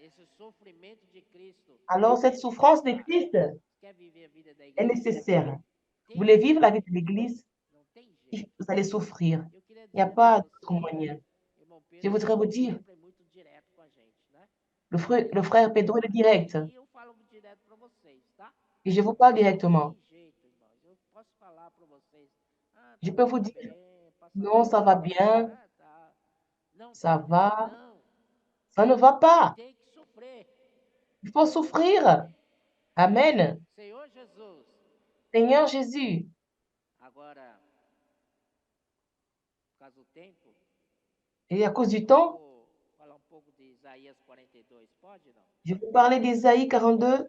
S2: esse sofrimento de Cristo
S1: Alors,
S2: é
S1: cette souffrance de
S2: necessário.
S1: Christ
S2: Quer viver a vida da
S1: est
S2: igreja?
S1: nécessaire. Vous
S2: Tem
S1: voulez
S2: que
S1: vivre la vie
S2: sofrer.
S1: de l'Église,
S2: Não tem jeito.
S1: vous allez souffrir.
S2: Eu queria
S1: Il n'y a
S2: dizer para
S1: pas d'autre
S2: vocês, né?
S1: moyen.
S2: Irmão
S1: Je
S2: Pedro
S1: voudrais vous dire,
S2: sempre é muito direto com a gente, né?
S1: le frère Pedro est direct,
S2: E eu falo direto para vocês, tá?
S1: et je vous parle
S2: Não
S1: directement.
S2: tem jeito, irmãos. Eu posso falar para vocês. Ah,
S1: Je
S2: tá
S1: peux vous
S2: tudo
S1: dire,
S2: bem, passa
S1: non, ça va
S2: bem.
S1: bien,
S2: Ah, tá. Não,
S1: ça
S2: tá.
S1: va,
S2: Não,
S1: ça ne va pas.
S2: tem que sofrer.
S1: Il faut souffrir. Amen.
S2: Senhor Jesus.
S1: Seigneur Jésus,
S2: Agora, por causa do tempo,
S1: et à cause du
S2: eu
S1: temps,
S2: vou falar um pouco de Isaías 42. Pode não?
S1: je vais vous parler d'Ésaïe 42.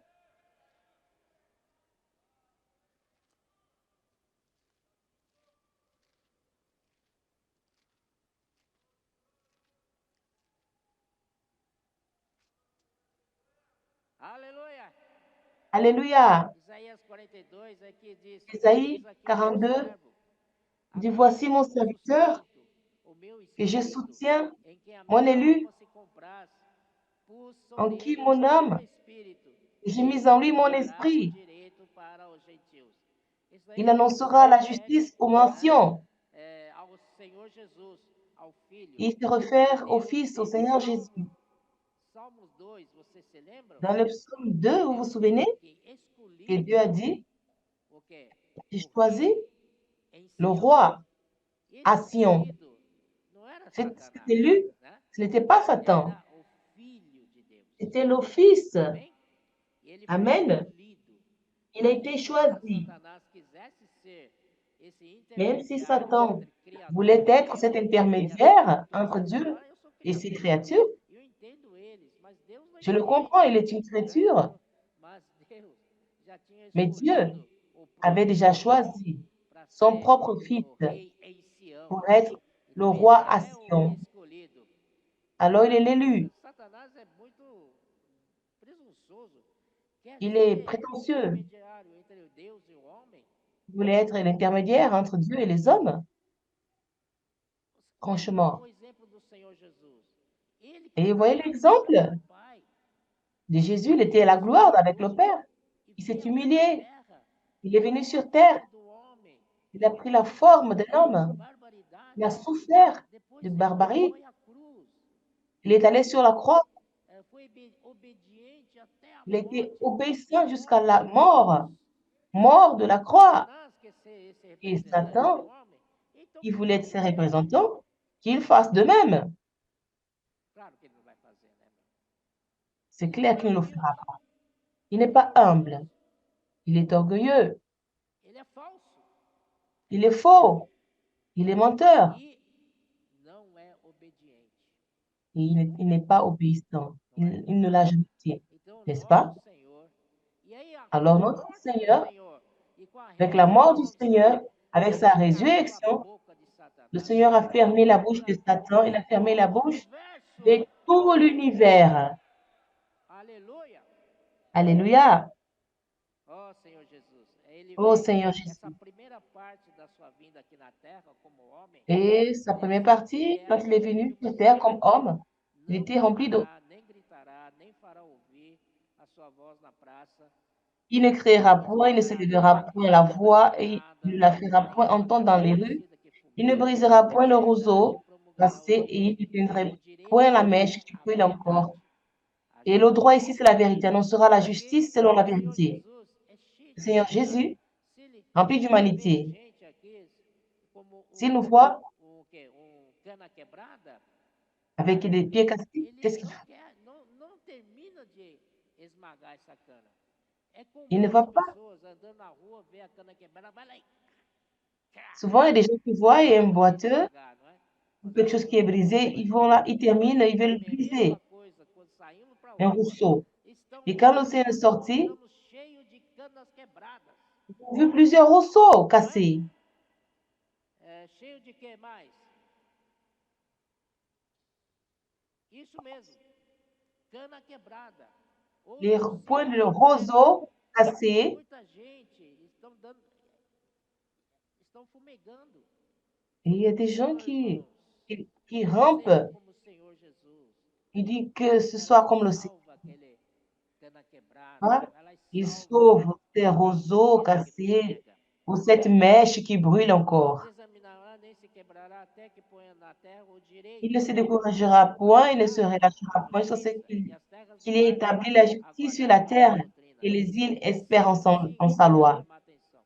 S2: Aleluia!
S1: Alléluia.
S2: Isaías 42 aqui diz:
S1: Ésaïe
S2: Eis aqui o meu
S1: 42
S2: servo, a
S1: dit,
S2: quem
S1: voici mon
S2: eu
S1: serviteur
S2: sustento, o meu
S1: que je
S2: espírito,
S1: soutiens,
S2: em quem a
S1: mon
S2: minha
S1: élu,
S2: alma se compraz. Pus
S1: en
S2: sobre
S1: qui
S2: ele o
S1: mon
S2: meu
S1: âme,
S2: espírito.
S1: j'ai mis
S2: Ele
S1: en lui mon
S2: guiará o
S1: esprit.
S2: direito para os gentios. Isso
S1: Il
S2: aí se
S1: annoncera la
S2: refere,
S1: justice aux
S2: né,
S1: nations.
S2: ao Senhor Jesus, ao Filho
S1: Il se
S2: de
S1: réfère au
S2: Deus.
S1: Fils, au
S2: Em
S1: Seigneur Jésus.
S2: Salmos 2, vocês se lembram?
S1: Dans le psaume 2, vous vous
S2: Deus
S1: souvenez
S2: disse que
S1: que
S2: escolhi
S1: Dieu a dit,
S2: o quê?
S1: j'ai
S2: O
S1: choisi
S2: rei em
S1: le
S2: Sião.
S1: roi
S2: Esse
S1: à Sion.
S2: escolhido não era
S1: Cet
S2: Satanás,
S1: élu,
S2: né?
S1: ce n'était pas Satan,
S2: Era o Filho de Deus.
S1: c'était le Fils.
S2: Amém? Ele foi
S1: Amen.
S2: escolhido.
S1: Il a
S2: Mas
S1: été
S2: embora
S1: choisi.
S2: Satanás quisesse ser esse
S1: Même si
S2: intermediário
S1: Satan
S2: entre criatura
S1: voulait
S2: e
S1: être
S2: Deus,
S1: cet
S2: e as
S1: intermédiaire entre
S2: criaturas
S1: Dieu
S2: falam, eu sou
S1: et ses
S2: criatura.
S1: créatures,
S2: E eu entendo eles, mas Deus não
S1: je le comprends, il
S2: entende,
S1: est une
S2: né?
S1: créature.
S2: Mas Deus já tinha
S1: Mais Dieu
S2: escolhido o
S1: avait
S2: próprio
S1: déjà
S2: filho
S1: choisi
S2: para
S1: son
S2: ser
S1: propre Fils
S2: o rei em Sião.
S1: pour être le
S2: Então
S1: roi
S2: esse
S1: à
S2: é o
S1: Sion.
S2: escolhido.
S1: Alors il est
S2: Mas
S1: l'élu.
S2: Satanás é muito presunçoso. Quer
S1: Il est
S2: ser
S1: prétentieux.
S2: intermediário entre Deus e o homem.
S1: Il voulait être l'intermédiaire entre Dieu et les hommes. Franchement.
S2: O exemplo do Senhor Jesus. Ele que
S1: Et vous
S2: estava
S1: voyez
S2: na glória com
S1: l'exemple
S2: o Pai.
S1: de Jésus, il
S2: Ele
S1: était à
S2: se
S1: la gloire avec le
S2: esvaziou
S1: Père.
S2: e
S1: Il s'est
S2: veio aqui na
S1: humilié.
S2: terra.
S1: Il est venu sur terre.
S2: Forma do homem.
S1: Il a pris la
S2: Ele
S1: forme d'un
S2: sofreu
S1: homme. Il a
S2: barbaridade.
S1: souffert
S2: Depois
S1: de
S2: ele
S1: barbarie.
S2: foi à cruz.
S1: Il est allé sur la croix.
S2: Foi obediente até a
S1: Il était
S2: morte.
S1: obéissant
S2: E
S1: jusqu'à
S2: morte
S1: la
S2: de cruz.
S1: mort. Mort de la croix.
S2: Satanás, que ser esse
S1: Et
S2: representante do
S1: Satan,
S2: homem, então
S1: il
S2: que
S1: voulait être
S2: faça
S1: ses
S2: o mesmo.
S1: représentants, qu'il fasse de même.
S2: Claro que ele não vai fazer, né, meu?
S1: C'est
S2: Ele é
S1: clair qu'il ne le
S2: humilde,
S1: fera pas. Il n'est
S2: ele é
S1: pas humble.
S2: orgulhoso,
S1: Il est orgueilleux.
S2: ele é falso
S1: Il est faux. Il est menteur.
S2: e não é obediente,
S1: Et il n'est pas obéissant.
S2: não é?
S1: Il ne l'a jamais été.
S2: Então,
S1: N'est-ce
S2: nosso
S1: pas?
S2: Senhor, e aí com
S1: Alors
S2: a
S1: notre
S2: morte do
S1: Seigneur,
S2: Senhor e com a
S1: avec la mort du
S2: ressurreição do
S1: Seigneur,
S2: Senhor,
S1: avec
S2: ele
S1: sa
S2: calou a
S1: résurrection,
S2: boca de
S1: le
S2: Satanás,
S1: Seigneur a fermé la bouche de Satan, il
S2: de
S1: a fermé la
S2: todo o
S1: bouche
S2: universo.
S1: de tout l'univers.
S2: Aleluia!
S1: Alléluia.
S2: Ó Senhor Jesus, ele
S1: Oh
S2: veio,
S1: Seigneur
S2: essa
S1: Jésus.
S2: primeira parte da sua vinda aqui na terra como homem,
S1: Et sa
S2: ele
S1: première
S2: foi
S1: partie, quand il
S2: fiel
S1: est
S2: desde
S1: venu
S2: o
S1: sur terre comme
S2: princípio.
S1: homme, il
S2: Não
S1: était rempli d'eau.
S2: clamará, nem gritará, nem fará ouvir a sua voz na praça.
S1: Il ne criera
S2: Nem
S1: point, il ne
S2: espalhará
S1: s'élèvera
S2: neve
S1: point
S2: como
S1: la
S2: cana
S1: voix et il
S2: quebrada,
S1: ne la fera
S2: nem
S1: point entendre
S2: apagará
S1: dans les rues.
S2: conhecida que
S1: Il ne
S2: fumega.
S1: brisera
S2: Pela
S1: point le
S2: verdade
S1: roseau
S2: promulgará o
S1: cassé et il
S2: juízo,
S1: ne
S2: pela
S1: teindrait point la
S2: direita
S1: mèche qui
S2: a
S1: brûle encore.
S2: verdade.
S1: Et le
S2: Aleluia.
S1: droit ici, c'est la vérité. Annoncera la
S2: Porque
S1: justice selon la
S2: o Senhor
S1: vérité.
S2: Jesus é cheio
S1: Le
S2: de
S1: Seigneur
S2: humanidade.
S1: Jésus,
S2: Se ele,
S1: rempli
S2: se ele vê a
S1: d'humanité,
S2: gente aqui como
S1: s'il nous voit
S2: cana quebrada,
S1: avec des pieds cassés,
S2: ele
S1: qu'est-ce qu'il
S2: não
S1: fait?
S2: quer, não termina de esmagar essa cana. É
S1: Il ne
S2: comum
S1: va
S2: as
S1: pas.
S2: pessoas andando na rua, ver a cana quebrada, vai lá e
S1: Souvent, il y a des gens qui voient un boiteux
S2: esmagar, não é?
S1: ou quelque chose qui est brisé, ils vont là, ils terminent, ils veulent
S2: É a
S1: briser
S2: mesma coisa quando saímos para a
S1: un
S2: rua.
S1: rousseau. Et quand le Seigneur est sorti,
S2: Estamos cheios de canas quebradas,
S1: ils ont vu plusieurs rousseaux
S2: não é?
S1: cassés.
S2: Cheio de que mais? Isso mesmo, cana quebrada.
S1: Les
S2: Outros
S1: points de
S2: simplesmente,
S1: roseaux cassés.
S2: muita gente estão fumegando.
S1: Et il y a des gens
S2: Oh, irmãos,
S1: qui
S2: que
S1: rampent.
S2: seja como o Senhor Jesus.
S1: Il dit que ce
S2: Vai lá
S1: soit
S2: e
S1: comme le Seigneur.
S2: salva aquele cana quebrada.
S1: Hein?
S2: Vai lá e
S1: Il
S2: salva
S1: sauve ces
S2: aquela
S1: roseaux
S2: fita que
S1: cassés
S2: fumega.
S1: ou cette mèche qui brûle
S2: Não
S1: encore.
S2: se examinará nem se quebrará até que ponha na terra o
S1: Il
S2: direito,
S1: ne se découragera
S2: a
S1: point, il ne se
S2: verdade, a
S1: relâchera point sur ce
S2: justiça, e as terras do
S1: qu'il ait
S2: mar
S1: établi la justice sur la
S2: aguardarão a sua
S1: terre
S2: doutrina.
S1: et les îles espèrent
S2: Versículo
S1: en
S2: 5,
S1: sa loi.
S2: chama a atenção.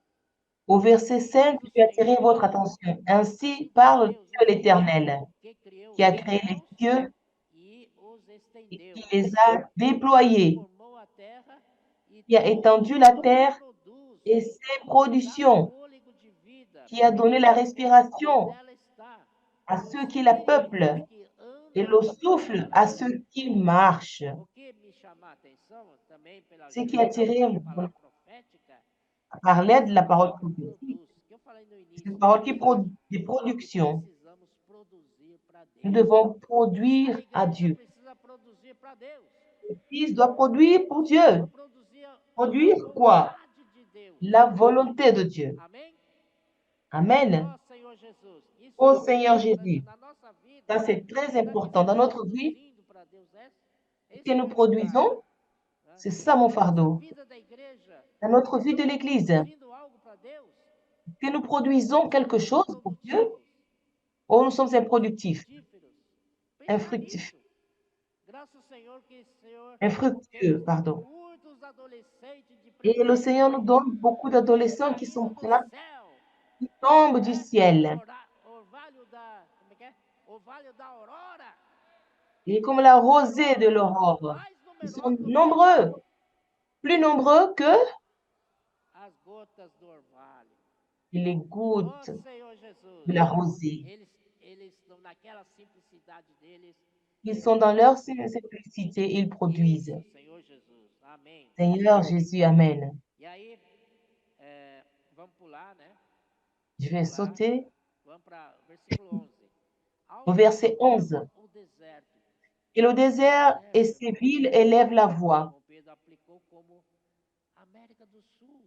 S1: Au verset 5,
S2: Diz
S1: je
S2: o
S1: vais attirer
S2: Senhor,
S1: votre attention. Ainsi
S2: assim diz
S1: parle
S2: Deus, o
S1: Dieu
S2: Senhor,
S1: l'Éternel,
S2: que criou
S1: qui a
S2: os
S1: créé les
S2: céus
S1: cieux
S2: e os
S1: et
S2: estendeu,
S1: qui les a déployés,
S2: formou a terra e
S1: qui a
S2: tudo
S1: étendu la
S2: quanto
S1: terre
S2: produz
S1: et ses
S2: dá
S1: productions,
S2: fôlego de vida,
S1: qui a donné la
S2: porque por meio
S1: respiration
S2: dela está
S1: à
S2: o
S1: ceux qui la
S2: espírito dos
S1: peuplent
S2: que
S1: et
S2: andam
S1: le souffle à
S2: nela.
S1: ceux qui marchent.
S2: O que me chama a atenção também pela
S1: Ce qui a attiré
S2: justamente palavra profética
S1: par
S2: é
S1: l'aide de
S2: essa
S1: la parole
S2: palavra
S1: prophétique,
S2: produz, que eu falei no
S1: cette
S2: início,
S1: parole des
S2: que
S1: productions.
S2: precisamos produzir para
S1: Nous
S2: Deus.
S1: devons
S2: A
S1: produire à
S2: igreja
S1: Dieu.
S2: precisa produzir para Deus.
S1: L'Église doit produire pour Dieu.
S2: Precisa produzir a
S1: Produire quoi?
S2: vontade de Deus.
S1: La volonté de Dieu.
S2: Amém?
S1: Amen.
S2: Ó Senhor Jesus, isso
S1: Ô
S2: é muito
S1: Seigneur
S2: importante
S1: Jésus,
S2: na nossa vida.
S1: ça c'est très
S2: Será que
S1: important. Dans
S2: estamos
S1: notre vie,
S2: produzindo para Deus?
S1: ce
S2: Esse
S1: que
S2: é o
S1: nous
S2: meu encargo.
S1: produisons,
S2: Né?
S1: c'est ça mon
S2: Na nossa
S1: fardeau.
S2: vida da igreja,
S1: Dans notre vie de
S2: estamos
S1: l'Église,
S2: produzindo algo para Deus?
S1: que nous produisons
S2: Ou
S1: quelque
S2: somos
S1: chose pour Dieu,
S2: improdutivos?
S1: ou nous sommes
S2: Somos
S1: improductifs,
S2: infrutíferos? Pensa
S1: infructifs,
S2: nisso. Graças ao Senhor que o Senhor
S1: infructueux,
S2: tem
S1: pardon.
S2: muitos adolescentes de
S1: Et le
S2: presente
S1: Seigneur nous donne beaucoup d'adolescents qui
S2: caindo
S1: sont
S2: do
S1: là,
S2: céu,
S1: qui tombent du
S2: né?
S1: ciel.
S2: Orvalho da, como é que é? Orvalho da aurora.
S1: Et comme la rosée de
S2: São
S1: l'aurore,
S2: mais
S1: ils
S2: numerosos
S1: sont
S2: do que
S1: nombreux, plus nombreux que
S2: as gotas do orvalho.
S1: les
S2: Ó
S1: gouttes
S2: Senhor Jesus,
S1: de la rosée.
S2: eles estão naquela simplicidade deles.
S1: Ils sont dans leur simplicité, ils produisent.
S2: Isso, Senhor Jesus. Amém.
S1: Seigneur Jésus, Amen.
S2: E aí, vamos pular, né?
S1: Je vais
S2: Pular.
S1: sauter
S2: Vamos para versículo 11.
S1: au verset 11.
S2: O deserto.
S1: Et le désert et ses villes élèvent la voix.
S2: Pedro aplicou como América do Sul.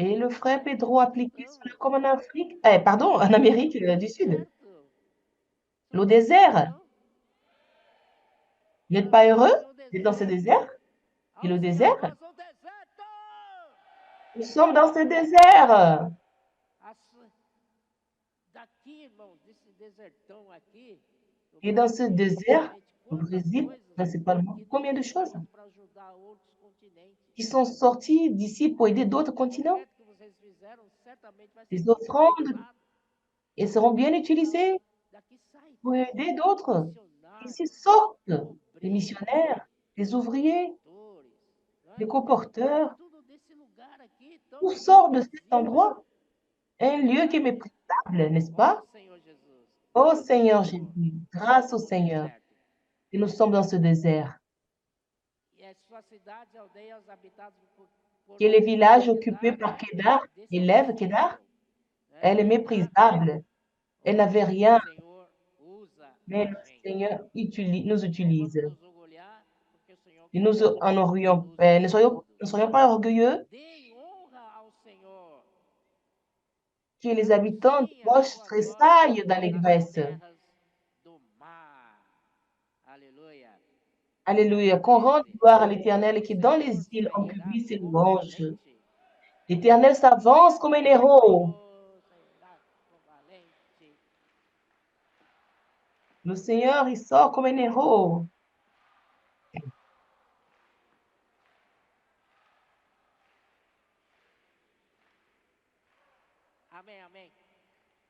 S1: Et le frère Pedro appliquait cela comme en Afrique, pardon, en Amérique du Sud. Le désert. Vous n'êtes pas heureux d'être dans ce désert? Et le désert? Nous sommes dans ce désert. Et dans ce désert, au Brésil, principalement, combien de choses qui sont sorties d'ici pour aider d'autres continents? Les offrandes, elles seront bien utilisées pour aider d'autres. Ici sortent les missionnaires, les ouvriers, les colporteurs. Tout sort de cet endroit. Un lieu qui est méprisable, n'est-ce pas? Oh Seigneur Jésus, grâce au Seigneur, que nous sommes dans ce désert. Que les villages occupés par Kédar, élève Kédar, elle est méprisable. Elle n'avait rien, mais le Seigneur nous utilise. Et nous en aurions, ne soyons pas orgueilleux que les habitants de Roche tressaillent dans les Grèces. Alléluia. Qu'on rende gloire à l'Éternel et que dans les îles on publie ses louanges. L'Éternel s'avance comme un héros. Le Seigneur, il sort comme un héros.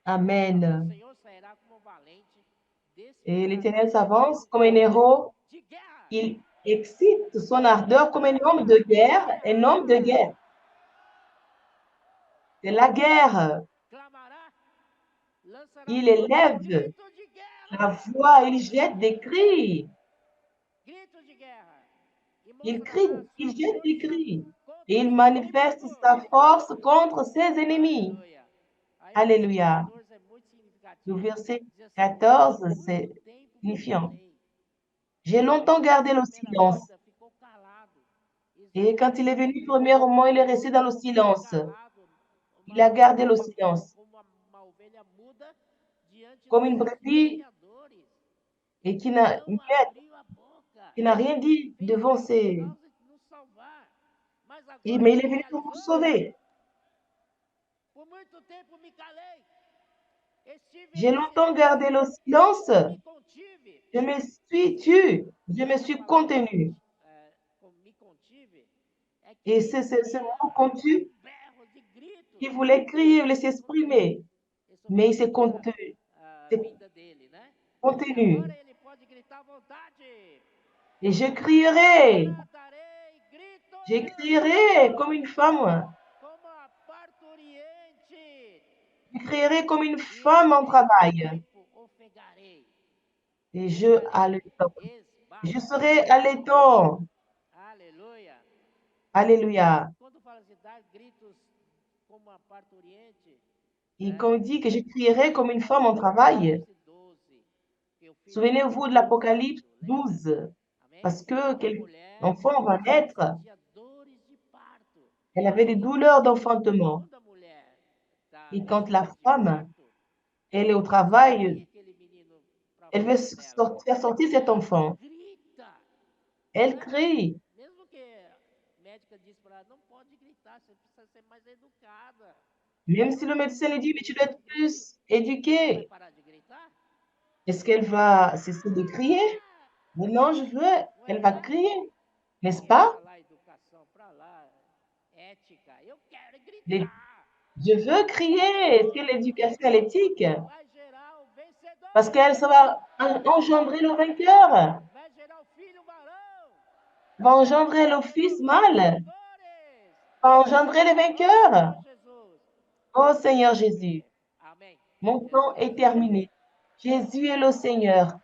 S1: Amen. Et l'Éternel s'avance comme un héros. Il excite son ardeur comme un homme de guerre, un homme de guerre. C'est la guerre. Il élève la voix, il jette des cris. Il crie, il jette des cris. Et il manifeste sa force contre ses ennemis. Alléluia. Le verset 14, c'est signifiant. J'ai longtemps gardé le silence. Et quand il est venu premièrement, il est resté dans le silence. Il a gardé le silence. Comme une brebis et qui n'a rien dit devant ses... Mais il est venu pour nous sauver. J'ai longtemps gardé le silence. Je me suis tu, je me suis contenu. Et c'est ce mot contenu qui voulait crier, il voulait s'exprimer, mais il s'est contenu. Contenu. Et je crierai comme une femme. Je crierai comme une femme en travail. Et je serai allaitant. Alléluia. Et quand il dit que je crierai comme une femme en travail, souvenez-vous de l'Apocalypse 12, parce que l'enfant va naître. Elle avait des douleurs d'enfantement. Et quand la femme, elle est au travail, elle veut faire sortir cet enfant. Elle crie. Même si le médecin lui dit, mais tu dois être plus éduqué. Est-ce qu'elle va cesser de crier? Mais non, elle va crier, n'est-ce pas? Je veux crier. Est-ce que l'éducation est éthique? Parce qu'elle va engendrer le vainqueur. Va engendrer le fils mâle. Va engendrer les vainqueurs. Oh Seigneur Jésus, mon temps est terminé. Jésus est le Seigneur.